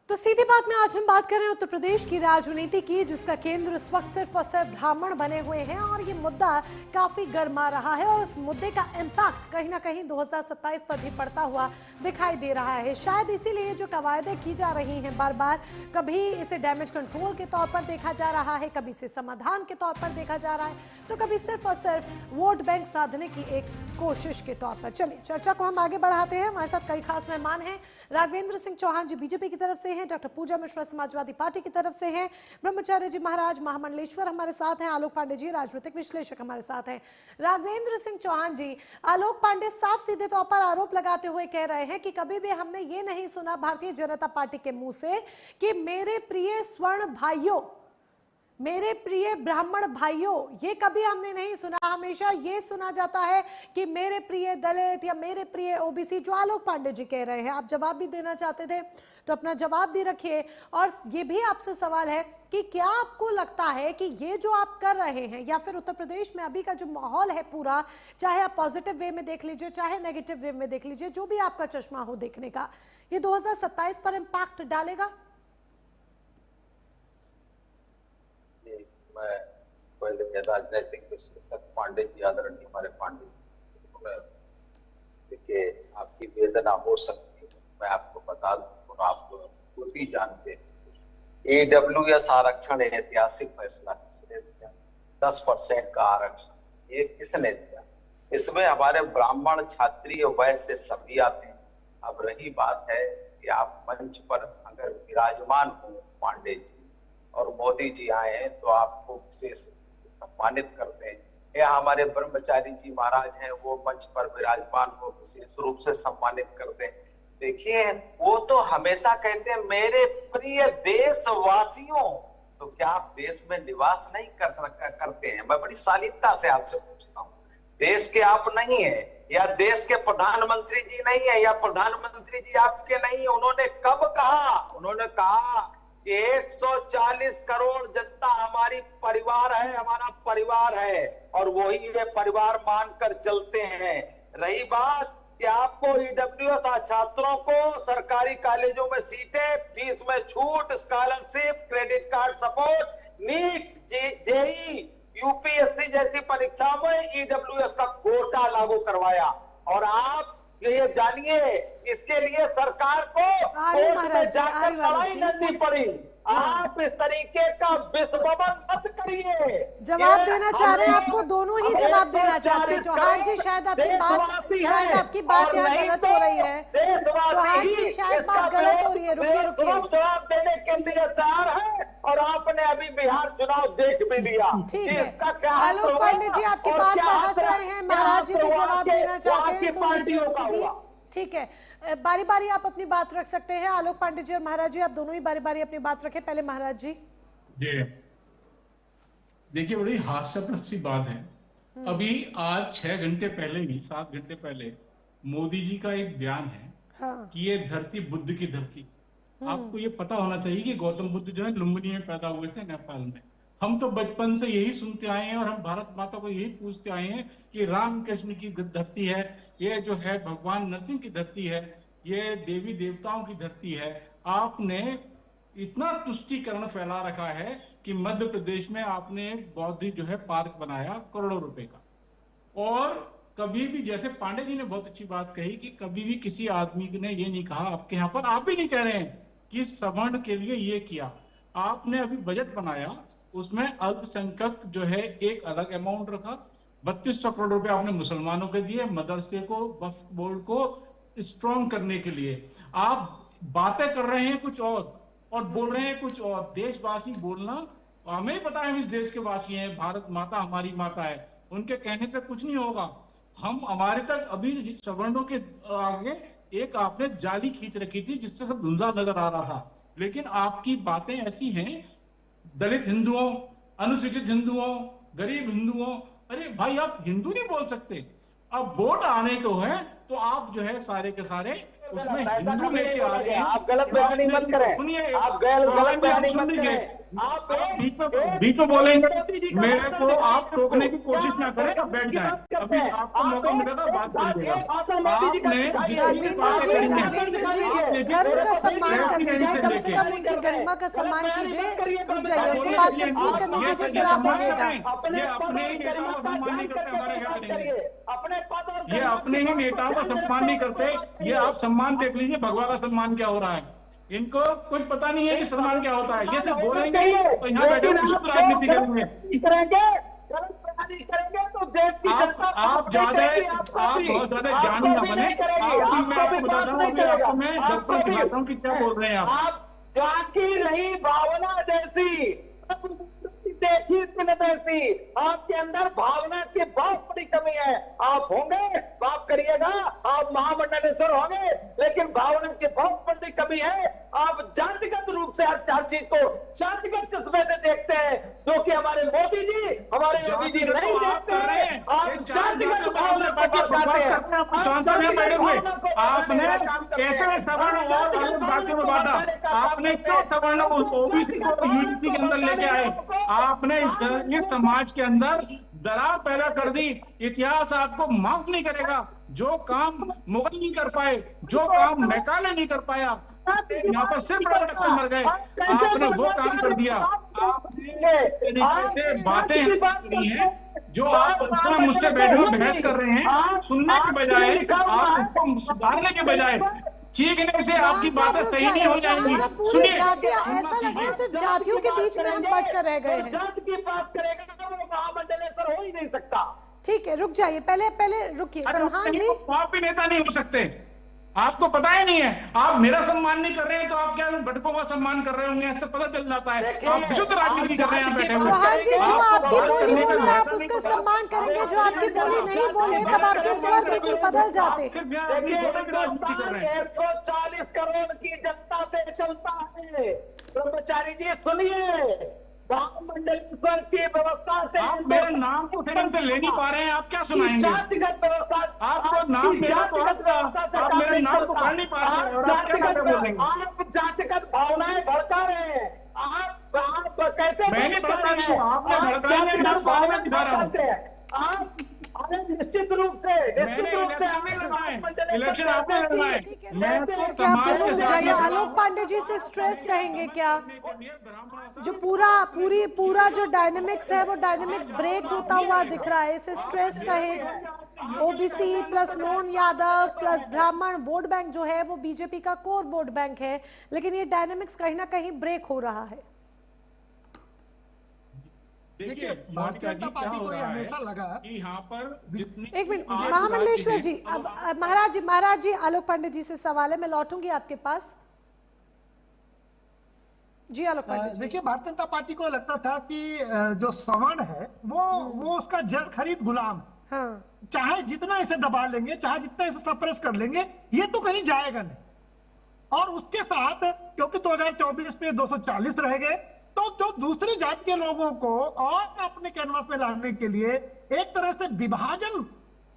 तो सीधी बात में आज हम बात कर रहे हैं उत्तर प्रदेश की राजनीति की, जिसका केंद्र इस वक्त सिर्फ और सिर्फ ब्राह्मण बने हुए हैं, और ये मुद्दा काफी गर्मा रहा है, और उस मुद्दे का इम्पैक्ट कहीं ना कहीं 2027 पर भी पड़ता हुआ दिखाई दे रहा है। शायद इसीलिए जो कवायदें की जा रही हैं बार बार, कभी इसे डैमेज कंट्रोल के तौर पर देखा जा रहा है, कभी इसे समाधान के तौर पर देखा जा रहा है, तो कभी सिर्फ और सिर्फ वोट बैंक साधने की एक कोशिश के तौर पर। चलिए चर्चा को हम आगे बढ़ाते हैं। हमारे साथ कई खास मेहमान हैं। राघवेंद्र सिंह चौहान जी बीजेपी की तरफ से हैं, डॉक्टर पूजा मिश्रा समाजवादी पार्टी की तरफ से हैं, ब्रह्मचार्य जी महाराज महामंडलेश्वर हमारे साथ हैं, आलोक पांडे जी राजनीतिक विश्लेषक हमारे साथ हैं। राघवेंद्र सिंह चौहान जी, आलोक पांडे साफ सीधे तौर पर आरोप लगाते हुए कह रहे हैं कि कभी भी हमने ये नहीं सुना भारतीय जनता पार्टी के मुंह से कि मेरे प्रिय स्वर्ण भाइयों, मेरे प्रिय ब्राह्मण भाइयों, ये कभी हमने नहीं सुना। हमेशा ये सुना जाता है कि मेरे प्रिय दलित या मेरे प्रिय ओबीसी, जो आलोक पांडे जी कह रहे हैं। आप जवाब भी देना चाहते थे तो अपना जवाब भी रखिए। और ये भी आपसे सवाल है कि क्या आपको लगता है कि ये जो आप कर रहे हैं, या फिर उत्तर प्रदेश में अभी का जो माहौल है पूरा, चाहे आप पॉजिटिव वे में देख लीजिए चाहे नेगेटिव वे में देख लीजिए, जो भी आपका चश्मा हो देखने का, ये 2027 पर इम्पैक्ट डालेगा? मैं पहले राजनीतिक विश्लेषक पांडे जी, आदरणीय हमारे पांडे जी, देखिए आपकी वेदना हो सकती है, मैं आपको बता दूं, आप खुद ही जानते हैं। AWS आरक्षण ऐतिहासिक फैसला किसने दिया? 10% का आरक्षण ये किसने दिया? इसमें हमारे ब्राह्मण, क्षत्रिय, वैश्य सभी आते हैं। अब रही बात है कि आप मंच पर अगर विराजमान हो पांडे जी और मोदी जी आए हैं तो आपको विशेष सम्मानित करते हैं, या हमारे ब्रह्मचारी जी महाराज हैं वो मंच पर विराजमान हो विशेष रूप से सम्मानित करते हैं। देखिए वो तो हमेशा कहते हैं मेरे प्रिय देशवासियों, तो क्या आप देश में निवास नहीं करते हैं? मैं बड़ी शालीनता से आपसे पूछता हूँ, देश के आप नहीं है या देश के प्रधानमंत्री जी नहीं है, या प्रधानमंत्री जी आपके नहीं है। उन्होंने कब कहा? उन्होंने कहा कि 140 करोड़ जनता हमारी परिवार है, हमारा परिवार है, और वही ये परिवार मानकर चलते हैं। रही बात कि आपको ईडब्ल्यूएस छात्रों को सरकारी कॉलेजों में सीटें, फीस में छूट, scholarship, credit card support, NEET, JEE, UPSC जैसी परीक्षा में ईडब्ल्यूएस का कोटा लागू करवाया। और आप ये जानिए, इसके लिए सरकार को कोर्ट में जाकर लड़ाई लड़नी पड़ी। आप इस तरीके का विस्फोटन मत करिए। जवाब देना चाह रहे हैं, आपको दोनों ही जवाब देना चाहते हैं। चौहान जी शायद आपकी बात यहाँ गलत हो रही है। चौहान जी शायद बात गलत हो रही है। रुकिए जवाब देने के लिए तैयार है, और आपने अभी बिहार चुनाव देख भी लिया। ठीक है, आलोक पांडे जी आपकी बात पर हंस रहे हैं, महाराज जी भी जवाब देना चाहते हैं। ठीक है, बारी बारी आप अपनी बात रख सकते हैं। आलोक पांडे जी और महाराज जी, आप दोनों ही बारी बारी अपनी बात रखें। पहले महाराज जी। देखिए, बड़ी हास्यास्पद सी बात है। अभी आज 6 घंटे पहले ही, 7 घंटे पहले मोदी जी का एक बयान है कि ये धरती बुद्ध की धरती। आपको ये पता होना चाहिए कि गौतम बुद्ध जो है लुम्बिनी में पैदा हुए थे, नेपाल में। हम तो बचपन से यही सुनते आए हैं, और हम भारत माता को यही पूछते आए हैं कि राम कृष्ण की धरती है, ये जो है भगवान नरसिंह की धरती है, ये देवी देवताओं की धरती है। आपने इतना तुष्टीकरण फैला रखा है कि मध्य प्रदेश में आपने एक बौद्धिक जो है पार्क बनाया करोड़ों रुपए का। और कभी भी, जैसे पांडे जी ने बहुत अच्छी बात कही कि कभी भी किसी आदमी ने ये नहीं कहा, आपके यहाँ पर आप भी नहीं कह रहे हैं कि सवर्ण के लिए ये किया। आपने अभी बजट बनाया, उसमें अल्पसंख्यक जो है एक अलग अमाउंट रखा। 3200 करोड़ रुपए आपने मुसलमानों के दिए, मदरसे को, वक्फ बोर्ड को स्ट्रॉन्ग करने के लिए। आप बातें कर रहे हैं कुछ और बोल रहे हैं कुछ और। देशवासी बोलना, हमें पता है हम इस देश के वासी हैं, भारत माता हमारी माता है, उनके कहने से कुछ नहीं होगा। हम हमारे तक अभी सवर्णों के आगे एक आपने जाली खींच रखी थी जिससे सब धुंधला नजर आ रहा था। लेकिन आपकी बातें ऐसी हैं, दलित हिंदुओं, अनुसूचित हिंदुओं, गरीब हिंदुओं, अरे भाई आप हिंदू नहीं बोल सकते। अब वोट आने को है तो आप जो है सारे के सारे उसमें हिंदू लेके आ रहे हैं। आप गलत बयानी मत करें, सुनिए, आप गलत बयानी मत करें। आप भी तो बोलेंगे, मेरे को आप रोकने की कोशिश ना करें, अब बैठ जाए। अभी आपको मौका मिलेगा बात करिएगा। आपने धर्म का सम्मान कीजिए, कम से कम उनकी गरिमा का सम्मान कीजिए। उनकी बात कंप्लीट करने दीजिए, फिर आप बोलिएगा। ये अपने ही नेताओं का सम्मान नहीं करते। ये आप सम्मान देख लीजिए, भगवा का सम्मान क्या हो रहा है। इनको कुछ पता नहीं है कि सम्मान क्या होता है। ये सिर्फ बोलेंगे तो यहाँ बैठे विशुद्ध राजनीति करेंगे। आप बहुत ज्यादा ज्ञानी ना बने। मैं आपको बताता हूँ, आपको मैं दर्पण दिखाता हूँ कि क्या बोल रहे हैं आप। जाकी रही भावना जैसी, देखी जैसी, आपके अंदर भावना की बहुत बड़ी कमी है। आप होंगे, आप करिएगा, आप महामंडलेश्वर होंगे, लेकिन भावना की बहुत बड़ी कमी है। आप जातिगत रूप से हर चीज को जातिगत चश्मे से देखते हैं, जो कि हमारे मोदी जी, हमारे योगी जी नहीं देखते हैं। आप जातिगत भावना को बताते हैं। आपने कैसे सवर्ण और अलग बातों में बांटा? आपने क्यों सवर्ण ओबीसी को यूजीसी के अंदर लेके आए? आपने इस समाज के अंदर दरार पैदा कर दी। इतिहास आपको माफ नहीं करेगा। जो काम मुगल नहीं कर पाए, जो काम मैकाले नहीं कर पाया, यहाँ पर सिर्फ मर गए, आपने वो काम कर दिया। आपने बातें करी हैं जो आप मुझसे बैठे हुए बहस कर रहे हैं, सुनने के बजाय, आप उसको सुधारने के बजाय चीखने से आपकी बातें सही नहीं हो जाएंगी। सुनिए, ऐसा लग रहा है सिर्फ जातियों के बीच में हम बट कर रह गए हैं। जाति की बात करेगा वो महामंडलेश्वर हो ही नहीं सकता। ठीक है, रुक जाइए, पहले रुकिए। चौहान जी, आप भी नेता नहीं हो सकते, आपको पता ही नहीं है। आप मेरा सम्मान नहीं कर रहे हैं तो आप क्या भटकों का सम्मान कर रहे होंगे, ऐसे पता चल जाता है। आप विशुद्ध राजनीति कर रहे हैं बैठे हुए। चौहान जी, जो आपकी बोली बोले आप उसका सम्मान करेंगे, जो आपकी बोली नहीं बोले तब आपके स्वर बिल्कुल बदल जाते। 140 करोड़ की जनता से चलता है। ब्रह्मचारी जी सुनिए, मंडलेश्वर की व्यवस्था से आप मेरे नाम को फिर से ले नहीं पा रहे हैं, आप क्या सुनाएंगे? जातिगत व्यवस्था, आपको नाम देना तो आप मेरे नाम को पढ़ नहीं पा रहे हैं और आप क्या बोलेंगे? आप जातिगत भावनाएं भड़का रहे हैं। आप कैसे मैंने भड़का नहीं, आपने भड़काया है, मैं भावना दिखा रहा हूं। आप निश्चित रूप से इलेक्शन आपने लड़वाए। मैं तो क्या आप दोनों विजय आलोक पांडे जी से स्ट्रेस कहेंगे क्या? जो पूरा जो डायनेमिक्स है वो डायनेमिक्स ब्रेक होता हुआ दिख रहा है, इसे स्ट्रेस कहें। OBC plus non Yadav plus ब्राह्मण वोट बैंक जो है वो बीजेपी का कोर वोट बैंक है, लेकिन ये डायनेमिक्स कहीं ना कहीं ब्रेक हो रहा है। देखिए भारतीय जनता पार्टी को हमेशा लगा कि यहाँ पर जितनी एक मिनट महामंडलेश्वर जी, अब महाराज जी आलोक पांडे जी से सवाल है, मैं लौटूंगी आपके पास। जी आलोक पांडे जी। देखिए भारतीय जनता पार्टी को लगता था कि जो सवर्ण है वो उसका जड़ खरीद गुलाम है। हाँ। चाहे जितना इसे दबा लेंगे, चाहे जितना इसे सप्रेस कर लेंगे, ये तो कहीं जाएगा नहीं। और उसके साथ क्योंकि 2024 में 240 रह गए, तो जो दूसरी जाति के लोगों को और अपने कैनवास में लाने के लिए एक तरह से विभाजन,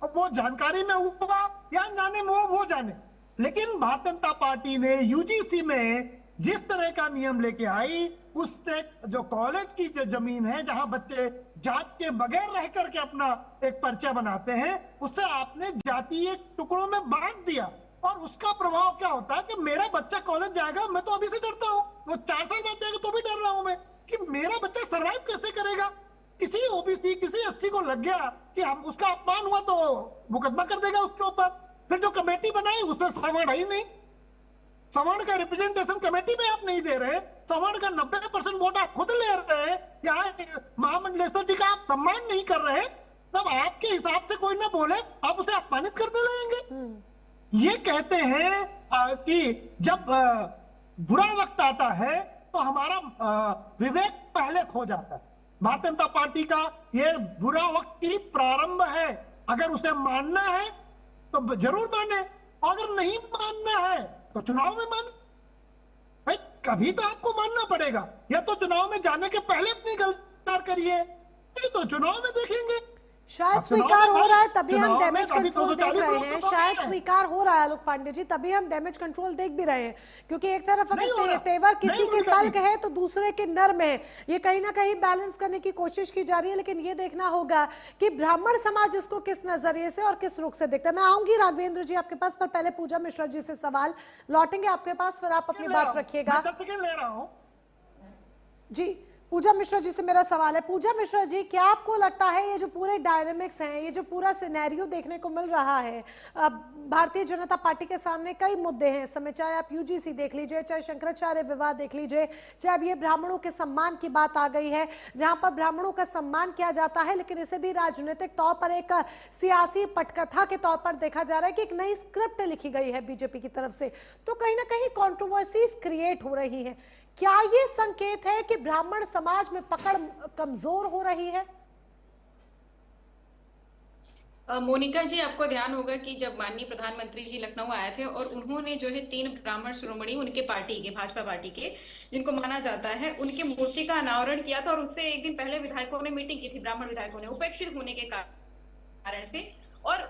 वो जानकारी में हुआ या जाने वो जाने, लेकिन भारतीय जनता पार्टी ने यूजीसी में जिस तरह का नियम लेके आई, उससे जो कॉलेज की जो जमीन है जहां बच्चे जात के बगैर रह करके अपना एक पर्चा बनाते हैं, उससे आपने जातीय टुकड़ों में बांट दिया। और उसका प्रभाव क्या होता है कि मेरा बच्चा कॉलेज जाएगा, मैं तो अभी से डरता हूँ, वो 4 साल बाद जाएगा तो भी डर रहा हूं मैं कि मेरा बच्चा सर्वाइव कैसे करेगा। किसी ओबीसी किसी एसटी को लग गया कि हम उसका अपमान हुआ तो मुकदमा कर देगा उसके ऊपर। फिर जो कमेटी बनाई उसमें सवर्ण ही नहीं, सवर्ण का रिप्रेजेंटेशन कमेटी में आप नहीं दे रहे, सवर्ण का 90% वोट आप खुद ले रहे हैं। यहाँ महामंडलेश्वर जी का आप सम्मान नहीं कर रहे, तब आपके हिसाब से कोई ना बोले आप उसे अपमानित करते रहेंगे। ये कहते हैं कि जब बुरा वक्त आता है तो हमारा विवेक पहले खो जाता है। भारतीय जनता पार्टी का ये बुरा वक्त की प्रारंभ है। अगर उसे मानना है तो जरूर माने, अगर नहीं मानना है तो चुनाव में माने। भाई कभी तो आपको मानना पड़ेगा, या तो चुनाव में जाने के पहले अपनी गलती करिए, नहीं तो चुनाव में देखेंगे। शायद स्वीकार हो रहा है तभी हम डैमेज कंट्रोल देख रहे हैं। शायद स्वीकार हो रहा है आलोक पांडे जी, तभी हम डैमेज कंट्रोल देख भी रहे हैं, क्योंकि एक तरफ अगर तेवर किसी के तल्ख है तो दूसरे के नर में, ये कहीं ना कहीं बैलेंस करने की कोशिश की जा रही है। लेकिन ये देखना होगा कि ब्राह्मण समाज इसको किस नजरिए से और किस रुख से देखता है। मैं आऊंगी राघवेंद्र जी आपके पास, पर पहले पूजा मिश्रा जी से सवाल लौटेंगे आपके पास, फिर आप अपनी बात रखिएगा। जी पूजा मिश्रा जी से मेरा सवाल है। पूजा मिश्रा जी, क्या आपको लगता है ये जो पूरे डायनेमिक्स हैं, ये जो पूरा सिनेरियो देखने को मिल रहा है, भारतीय जनता पार्टी के सामने कई मुद्दे हैं इस समय, चाहे आप यूजीसी देख लीजिए, चाहे शंकराचार्य विवाद देख लीजिए, चाहे अब ये ब्राह्मणों के सम्मान की बात आ गई है, जहां पर ब्राह्मणों का सम्मान किया जाता है, लेकिन इसे भी राजनीतिक तौर पर एक सियासी पटकथा के तौर पर देखा जा रहा है कि एक नई स्क्रिप्ट लिखी गई है बीजेपी की तरफ से, तो कहीं ना कहीं कॉन्ट्रोवर्सीज क्रिएट हो रही है। क्या ये संकेत है कि ब्राह्मण समाज में पकड़ कमजोर हो रही है? मोनिका जी, आपको ध्यान होगा कि जब माननीय प्रधानमंत्री जी लखनऊ आए थे और उन्होंने जो है 3 ब्राह्मण शिरोमणि उनके पार्टी के, भाजपा पार्टी के, जिनको माना जाता है, उनकी मूर्ति का अनावरण किया था। और उससे एक दिन पहले विधायकों ने मीटिंग की थी, ब्राह्मण विधायकों ने, उपेक्षित होने के कारण से। और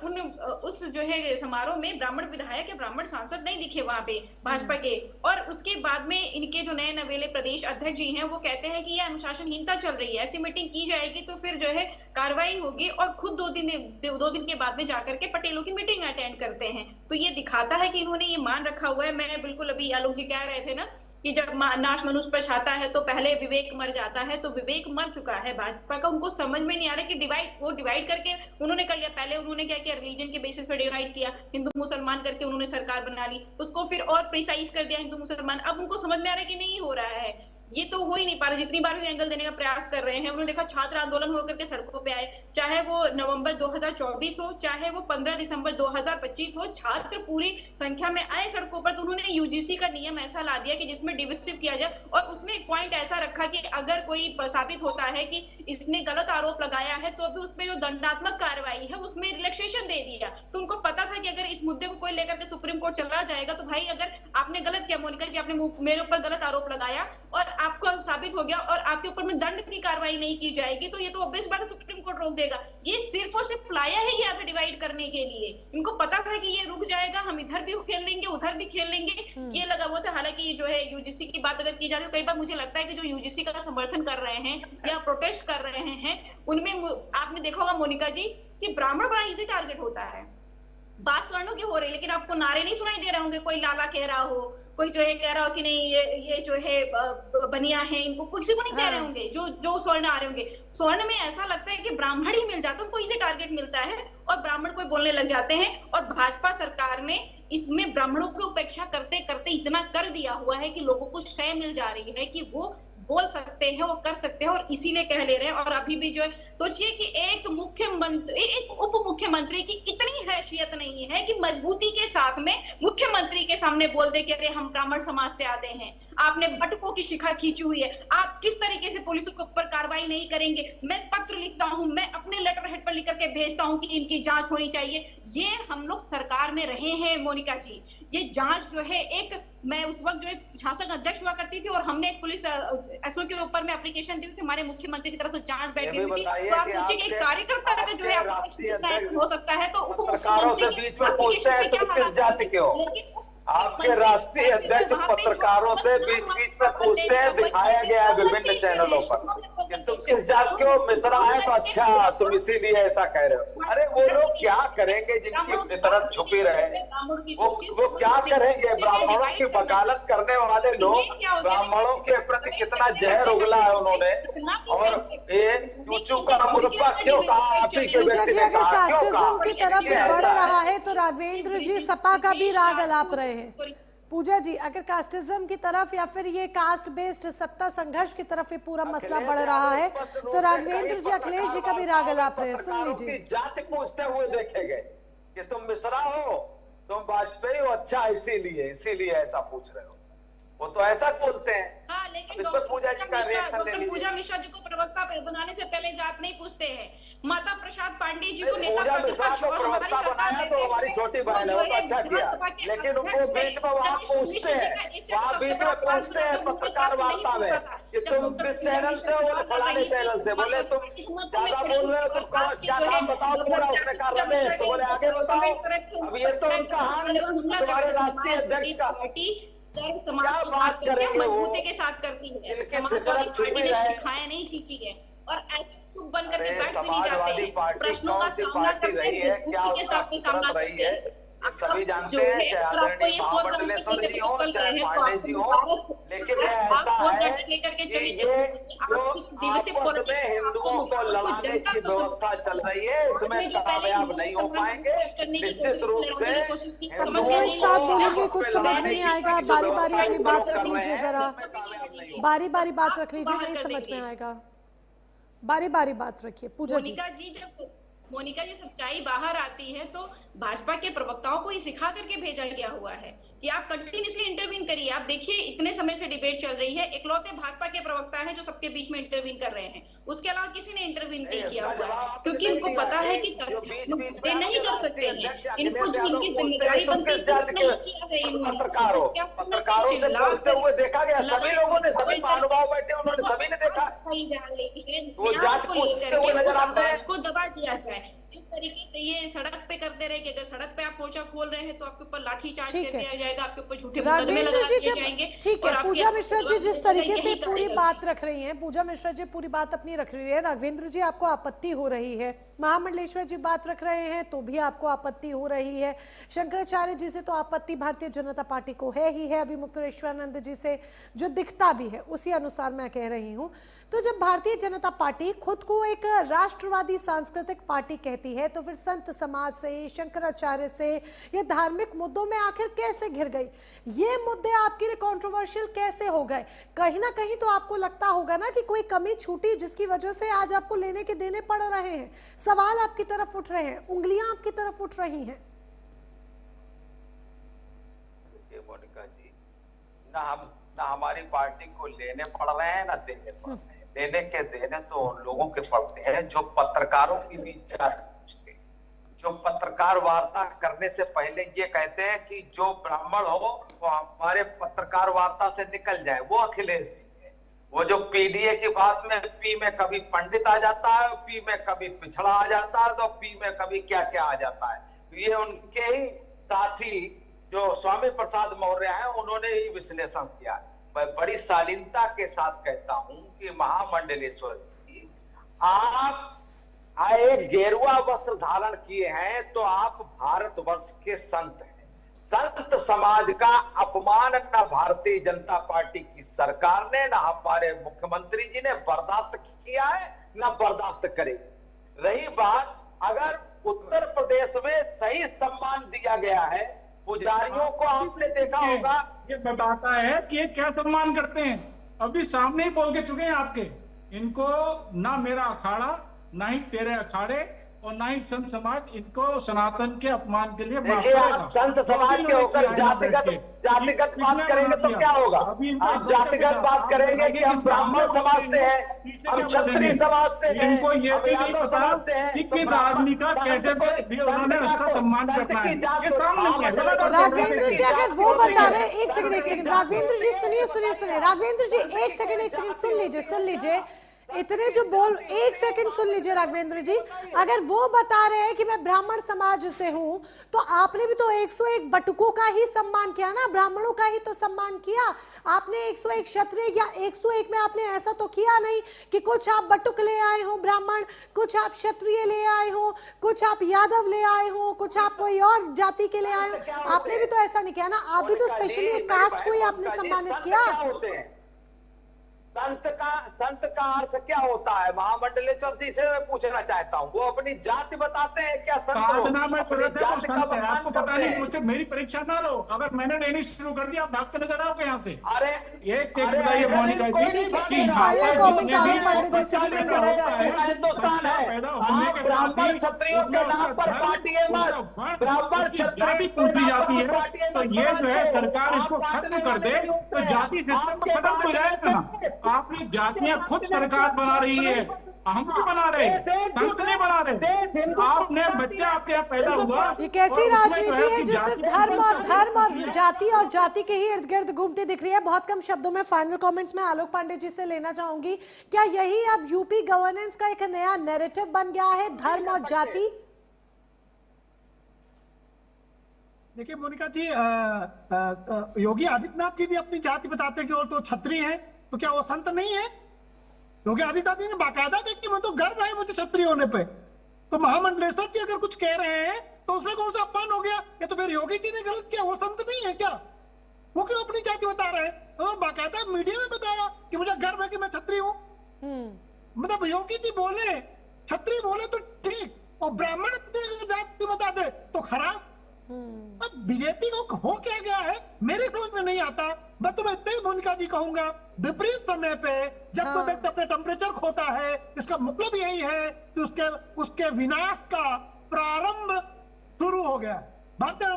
उस जो है समारोह में ब्राह्मण विधायक या ब्राह्मण सांसद नहीं दिखे वहां पे भाजपा के। और उसके बाद में इनके जो नए नवेले प्रदेश अध्यक्ष जी हैं वो कहते हैं कि ये अनुशासनहीनता चल रही है, ऐसी मीटिंग की जाएगी तो फिर जो है कार्रवाई होगी। और खुद 2 दिन के बाद में जाकर के पटेलों की मीटिंग अटेंड करते हैं। तो ये दिखाता है कि इन्होंने ये मान रखा हुआ है। मैं बिल्कुल अभी आलोक जी कह रहे थे ना कि जब नाश मनुष्य पर छाता है तो पहले विवेक मर जाता है, तो विवेक मर चुका है भाजपा का। उनको समझ में नहीं आ रहा कि डिवाइड करके उन्होंने कर लिया। पहले उन्होंने क्या किया, रिलीजन के बेसिस पर डिवाइड किया, हिंदू मुसलमान करके उन्होंने सरकार बना ली, उसको फिर और प्रिसाइज कर दिया हिंदू मुसलमान। अब उनको समझ में आ रहा है कि नहीं हो रहा है, ये तो हो ही नहीं पा रहा। जितनी बार भी एंगल देने का प्रयास कर रहे हैं, उन्होंने देखा छात्र आंदोलन होकर के सड़कों पे आए, चाहे वो नवंबर 2024 हो, चाहे वो 15 दिसंबर 2025 हो, छात्र पूरी संख्या में आए सड़कों पर। तो उन्होंने यूजीसी का नियम ऐसा ला दिया कि जिसमें डिविसिव किया जाए, और उसमें एक पॉइंट ऐसा रखा कि अगर कोई साबित होता है कि इसने गलत आरोप लगाया है तो अभी उसमें जो दंडात्मक कार्रवाई है उसमें रिलैक्सेशन दे दिया। तो उनको पता था था कि अगर इस मुद्दे को कोई लेकर के सुप्रीम कोर्ट चला जाएगा तो भाई अगर आपने गलत किया मोनिका जी, आपने मेरे ऊपर गलत आरोप लगाया और आपको साबित हो गया और आपके ऊपर में दंड की कार्रवाई नहीं की जाएगी तो ये तो ऑब्वियस बात है सुप्रीम कोर्ट रोक देगा। ये सिर्फ और सिर्फ लाया है यहाँ पे डिवाइड करने के लिए। इनको पता था कि ये रुक जाएगा, हम इधर भी खेल लेंगे उधर भी खेल लेंगे, ये लगा हुआ था। हालांकि जो है यूजीसी की बात अगर की जाती है, कई बार मुझे लगता है कि जो यूजीसी का समर्थन कर रहे हैं या प्रोटेस्ट कर रहे हैं उनमें आपने देखा होगा मोनिका जी कि ब्राह्मण बड़ा इजी टारगेट होता है। बात स्वर्णों की हो रही है लेकिन आपको नारे नहीं सुनाई दे रहे होंगे, कोई लाला कह रहा हो, कोई जो है कह रहा हो कि नहीं ये जो है बनिया है, इनको किसी को नहीं कह रहे होंगे जो स्वर्ण आ रहे होंगे। स्वर्ण में ऐसा लगता है कि ब्राह्मण ही मिल जाता है, उनको इजी टारगेट मिलता है और ब्राह्मण कोई बोलने लग जाते हैं। और भाजपा सरकार ने इसमें ब्राह्मणों की उपेक्षा करते करते इतना कर दिया हुआ है कि लोगों को शय मिल जा रही है कि वो बोल सकते हैं, वो कर सकते हैं और इसीलिए कह ले रहे हैं। और अभी भी जो है सोचिए कि एक मुख्यमंत्री, एक उप मुख्यमंत्री की इतनी हैसियत नहीं है कि मजबूती के साथ में मुख्यमंत्री के सामने बोल दे कि अरे हम ब्राह्मण समाज से आते हैं, आपने बटुकों की शिखा खींची हुई है, आप किस तरीके से पुलिस के ऊपर कार्रवाई नहीं करेंगे, मैं पत्र लिखता हूं, मैं अपने लेटर हेड पर लिख करके भेजता हूं कि इनकी जांच होनी चाहिए। ये हम लोग सरकार में रहे हैं मोनिका जी, ये जांच जो है एक, मैं उस वक्त जो है शासक अध्यक्ष हुआ करती थी और हमने एक पुलिस एसओ के ऊपर में एप्लीकेशन दी थी हमारे मुख्यमंत्री की तरफ से, जांच बैठी हुई थी। तो आप सोचिए कि एक कार्यकर्ता का जो है एप्लीकेशन हो सकता है तो सरकारों से बीच में पूछते हैं तो किस जाति के हो? आपके राष्ट्रीय अध्यक्ष पत्रकारों से बीच बीच में पूछते हैं, दिखाया गया है विभिन्न चैनलों पर कि तुम किस जात के हो, मिश्रा है तो अच्छा तुम इसीलिए ऐसा कह रहे हो। अरे वो लोग क्या करेंगे जिनकी फितरत छुपी रहे, वो क्या करेंगे? ब्राह्मणों की वकालत करने वाले लोग, ब्राह्मणों के प्रति कितना जहर उगला है उन्होंने। और ये चूचू का मुर्गा क्यों कहा, आप ही के व्यक्ति ने कहा क्यों कहा? की तरफ बढ़ रहा है तो राघवेंद्र जी सपा का भी राग अलाप रहे हैं। पूजा जी, अगर कास्टिज्म की तरफ या फिर ये कास्ट बेस्ड सत्ता संघर्ष की तरफ ये पूरा मसला बढ़ रहा है तो राघवेंद्र जी अखिलेश जी का भी राग अलाप रहे हैं, सुन लीजिए। जाति पूछते हुए देखे गए कि तुम मिश्रा हो, तुम वाजपेयी हो, अच्छा इसीलिए ऐसा पूछ रहे हो, वो तो ऐसा बोलते हैं। हाँ, लेकिन इस पर पूजा जी का रिएक्शन ले लीजिए। पूजा मिश्रा जी को प्रवक्ता बनाने से पहले जात नहीं पूछते हैं। माता प्रसाद पांडे जी को नेता पूजा मिश्रा को प्रवक्ता बनाया तो हमारी छोटी बहन है, वो तो अच्छा किया, लेकिन उनको बीच में वहाँ पूछते हैं, वहाँ बीच में पूछते हैं पत्रकार वार्ता में कि तुम किस चैनल से हो, फलाने चैनल से, बोले तुम ज्यादा बोल रहे हो, तुम क्या नाम बताओ पूरा, उसने कहा रमेश, तो बोले आगे बताओ। अब ये तो उनका हाल तुम्हारे राष्ट्रीय अध्यक्ष का सर्व समाज की बात करते हैं, मजबूती के साथ करती है, समाजवादी पार्टी ने शिकायत नहीं खींची है और ऐसे चुप बन करके बैठ भी नहीं जाते, प्रश्नों का सामना करते हैं, मजबूती के साथ भी सामना करते हैं। सभी जानते हैं कि आदरणीय महामंडलेश्वर जी हो चाहे पांडे जी हो, लेकिन ऐसा है कि ये जो आपस में हिंदुओं को लड़ाने की व्यवस्था चल रही है, इसमें कामयाब नहीं हो पाएंगे निश्चित रूप से। एक साथ बोलेंगे कुछ समझ नहीं आएगा, बारी बारी अपनी बात रख लीजिए, जरा बारी बारी बात रख लीजिए, नहीं समझ में आएगा, बारी बारी बात रखिए। पूजा जी, मोनिका जी सच्चाई बाहर आती है तो भाजपा के प्रवक्ताओं को ये सिखा करके भेजा गया हुआ है कि आप कंटिन्यूअसली इंटरवीन करिए। आप देखिए इतने समय से डिबेट चल रही है, इकलौते भाजपा के प्रवक्ता हैं जो सबके बीच में इंटरवीन कर रहे हैं, उसके अलावा किसी ने इंटरवीन नहीं किया हुआ है, क्योंकि उनको पता है कि ये नहीं कर सकते हैं, इनको जो इनकी जिम्मेदारी बनती है नहीं किया है इन्होंने। पत्रकारों से पूछते हुए देखा गया, सभी लोगों ने, सभी महानुभाव बैठे उन्होंने सभी ने देखा वो जात पूछते हुए नजर आते हैं, उसको दबा दिया जाए। जिस तरीके से ये सड़क पे कर दे रहे कि अगर सड़क पे आप पोछा खोल रहे हैं तो आपके ऊपर लाठी चार्ज कर दिया जाएगा, आपके ऊपर झूठे मुकदमे लगा दिए जाएंगे। ठीक है, पूजा मिश्रा जी जिस तरीके से पूरी बात रख रही हैं, पूजा मिश्रा जी पूरी बात अपनी रख रही है, राघवेंद्र जी आपको आपत्ति हो रही है, महामंडलेश्वर जी बात रख रहे हैं तो भी आपको आपत्ति हो रही है, शंकराचार्य जी से तो आपत्ति भारतीय जनता पार्टी को है ही है, अभी मुक्तेश्वरानंद जी से जो दिखता भी है उसी अनुसार मैं कह रही हूँ। तो जब भारतीय जनता पार्टी खुद को एक राष्ट्रवादी सांस्कृतिक पार्टी कहती है तो फिर संत समाज से, शंकराचार्य से, ये धार्मिक मुद्दों में आखिर कैसे घिर गई? ये मुद्दे आपके लिए कंट्रोवर्शियल कैसे हो गए? कहीं ना कहीं तो आपको लगता होगा ना कि कोई कमी छूटी जिसकी वजह से आज आपको लेने के देने पड़ रहे हैं, सवाल आपकी तरफ उठ रहे हैं, उंगलियां आपकी तरफ उठ रही हैं। मोनिका जी, ना हमारी पार्टी को लेने पड़ रहे हैं ना देने पड़ रहे हैं। लेने के देने तो उन लोगों के पड़ते हैं जो पत्रकारों की भी जात पूछते, जो पत्रकार वार्ता करने से पहले ये कहते हैं कि जो ब्राह्मण हो वो हमारे पत्रकार वार्ता से निकल जाए, वो अखिलेश जी है। वो जो पीडीए की बात में पी में कभी पंडित आ जाता है, पी में कभी पिछड़ा आ जाता है, तो पी में कभी क्या क्या आ जाता है। ये उनके ही साथी जो स्वामी प्रसाद मौर्य हैं उन्होंने ही विश्लेषण किया। मैं बड़ी शालीनता के साथ कहता हूं कि महामंडलेश्वर जी, आप एक गेरुआ वस्त्र धारण किए हैं तो आप भारतवर्ष के संत हैं। संत समाज का अपमान न भारतीय जनता पार्टी की सरकार ने, न हमारे मुख्यमंत्री जी ने बर्दाश्त किया है, न बर्दाश्त करेगी। रही बात, अगर उत्तर प्रदेश में सही सम्मान दिया गया है पुजारियों को, आपने देखा होगा, ये बताता है कि ये क्या सम्मान करते हैं। अभी सामने ही बोल के चुके हैं आपके, इनको ना मेरा अखाड़ा, ना ही तेरे अखाड़े और ना ही संत समाज इनको सनातन के अपमान के लिए माफ देखिए, आप संत समाज के होकर जातिगत बात करेंगे तो क्या होगा? आप जातिगत बात करेंगे कि हम ब्राह्मण समाज से हैं, हम क्षत्रिय समाज से हैं, इनको ये हम भी नहीं यादव पता समाज से हैं, कि किस आदमी का कैसे उन्होंने उसका सम्मान करना है। ये सामने राघवेंद्र जी अगर वो बता रहे, एक सेकंड राघवेंद्र जी सुनिए राघवेंद्र जी, एक सेकंड सुन लीजिए इतने जो बोल, एक सेकंड सुन लीजिए राघवेंद्र जी। अगर वो बता रहे हैं कि मैं ब्राह्मण समाज से हूं, तो आपने भी तो 101 बटुकों का ही सम्मान किया ना, ब्राह्मणों का ही तो सम्मान किया आपने। 101 क्षत्रिय या 101 में आपने ऐसा तो किया नहीं कि कुछ आप बटुक ले आए हो ब्राह्मण, कुछ आप क्षत्रिय ले आए हो, कुछ आप यादव ले आए हो, कुछ आप कोई और जाति के ले आए हो। आपने भी तो ऐसा नहीं किया ना, आप भी तो स्पेशली एक कास्ट को ही आपने सम्मानित किया। संत का अर्थ क्या होता है? महामंडलेश्वर जी से मैं पूछना चाहता हूँ, वो अपनी जाति बताते हैं क्या? संत अपनी जाति का आपको पता नहीं, मुझसे मेरी परीक्षा ना लो। अगर मैंने लेनी शुरू कर दी, आप भागते नजर आओगे यहाँ से। अरे एक बताइए मोनिका जी, हिंदुस्तान है, ब्राह्मण क्षत्रियों के नाम पर बांटिए मत, ब्राह्मण क्षत्रिय पूछी जाती है। तो ये जो है सरकार इसको खत्म कर दे तो जाति सिस्टम को खत्म हो जाएगा ना। आपने जातियां खुद सरकार बना रही है, हम क्यों बना रहे, संत नहीं बना रहे। आपने बच्चा आपके यहाँ पैदा हुआ, ये कैसी राजनीति है जो सिर्फ धर्म और जाति के ही इर्द गिर्द घूमती दिख रही है। बहुत कम शब्दों में फाइनल कमेंट्स में आलोक पांडे जी से लेना चाहूंगी, क्या यही अब यूपी गवर्नेंस का एक नया नैरेटिव बन गया है, धर्म और जाति? देखिए मोनिका जी, योगी आदित्यनाथ जी भी अपनी जाति बताते हैं कि वो तो क्षत्रिय है, तो क्या वो संत नहीं है? योगी आदित्यनाथ जी ने बाकायदा देख के मैं तो गर्व है मुझे क्षत्रिय होने पे। तो महामंडलेश्वर जी अगर कुछ कह रहे हैं तो उसमें कौन सा अपमान हो गया? ये तो फिर योगी जी ने गलत किया, वो संत नहीं है क्या? वो क्यों अपनी जाति बता रहे हैं? तो बाकायदा मीडिया में बताया कि मुझे गर्व है कि मैं क्षत्रिय हूँ। मतलब योगी जी बोले, क्षत्रिय बोले तो ठीक, और ब्राह्मण अपनी जाति बता दे तो खराब। अब बीजेपी को हो क्या गया है मेरी समझ में नहीं आता। मैं तुम्हें इतने ही मोनिका जी कहूंगा, विपरीत समय पे जब कोई व्यक्ति अपने टेम्परेचर खोता है, इसका मतलब यही है कि उसके विनाश का प्रारंभ शुरू हो गया। भारतीय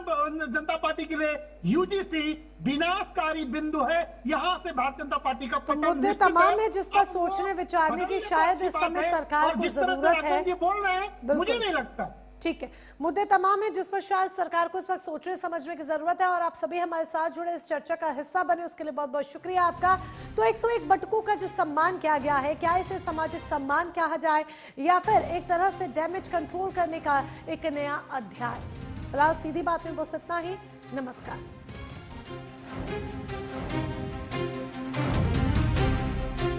जनता पार्टी के लिए यूजीसी विनाशकारी बिंदु है। यहाँ से भारतीय जनता पार्टी का मुद्दे तमाम है जिस पर सोचने विचारने की शायद इस समय सरकार को जरूरत है। बोल रहे हैं मुझे नहीं लगता। ठीक है, मुद्दे तमाम है जिस पर शायद सरकार को इस वक्त सोचने समझने की जरूरत है, और आप सभी हमारे साथ जुड़े इस चर्चा का हिस्सा बने उसके लिए बहुत बहुत शुक्रिया आपका। तो 101 बटुकों का जो सम्मान किया गया है, क्या इसे सामाजिक सम्मान कहा जाए या फिर एक तरह से डैमेज कंट्रोल करने का एक नया अध्याय? फिलहाल सीधी बात में बस इतना ही। नमस्कार।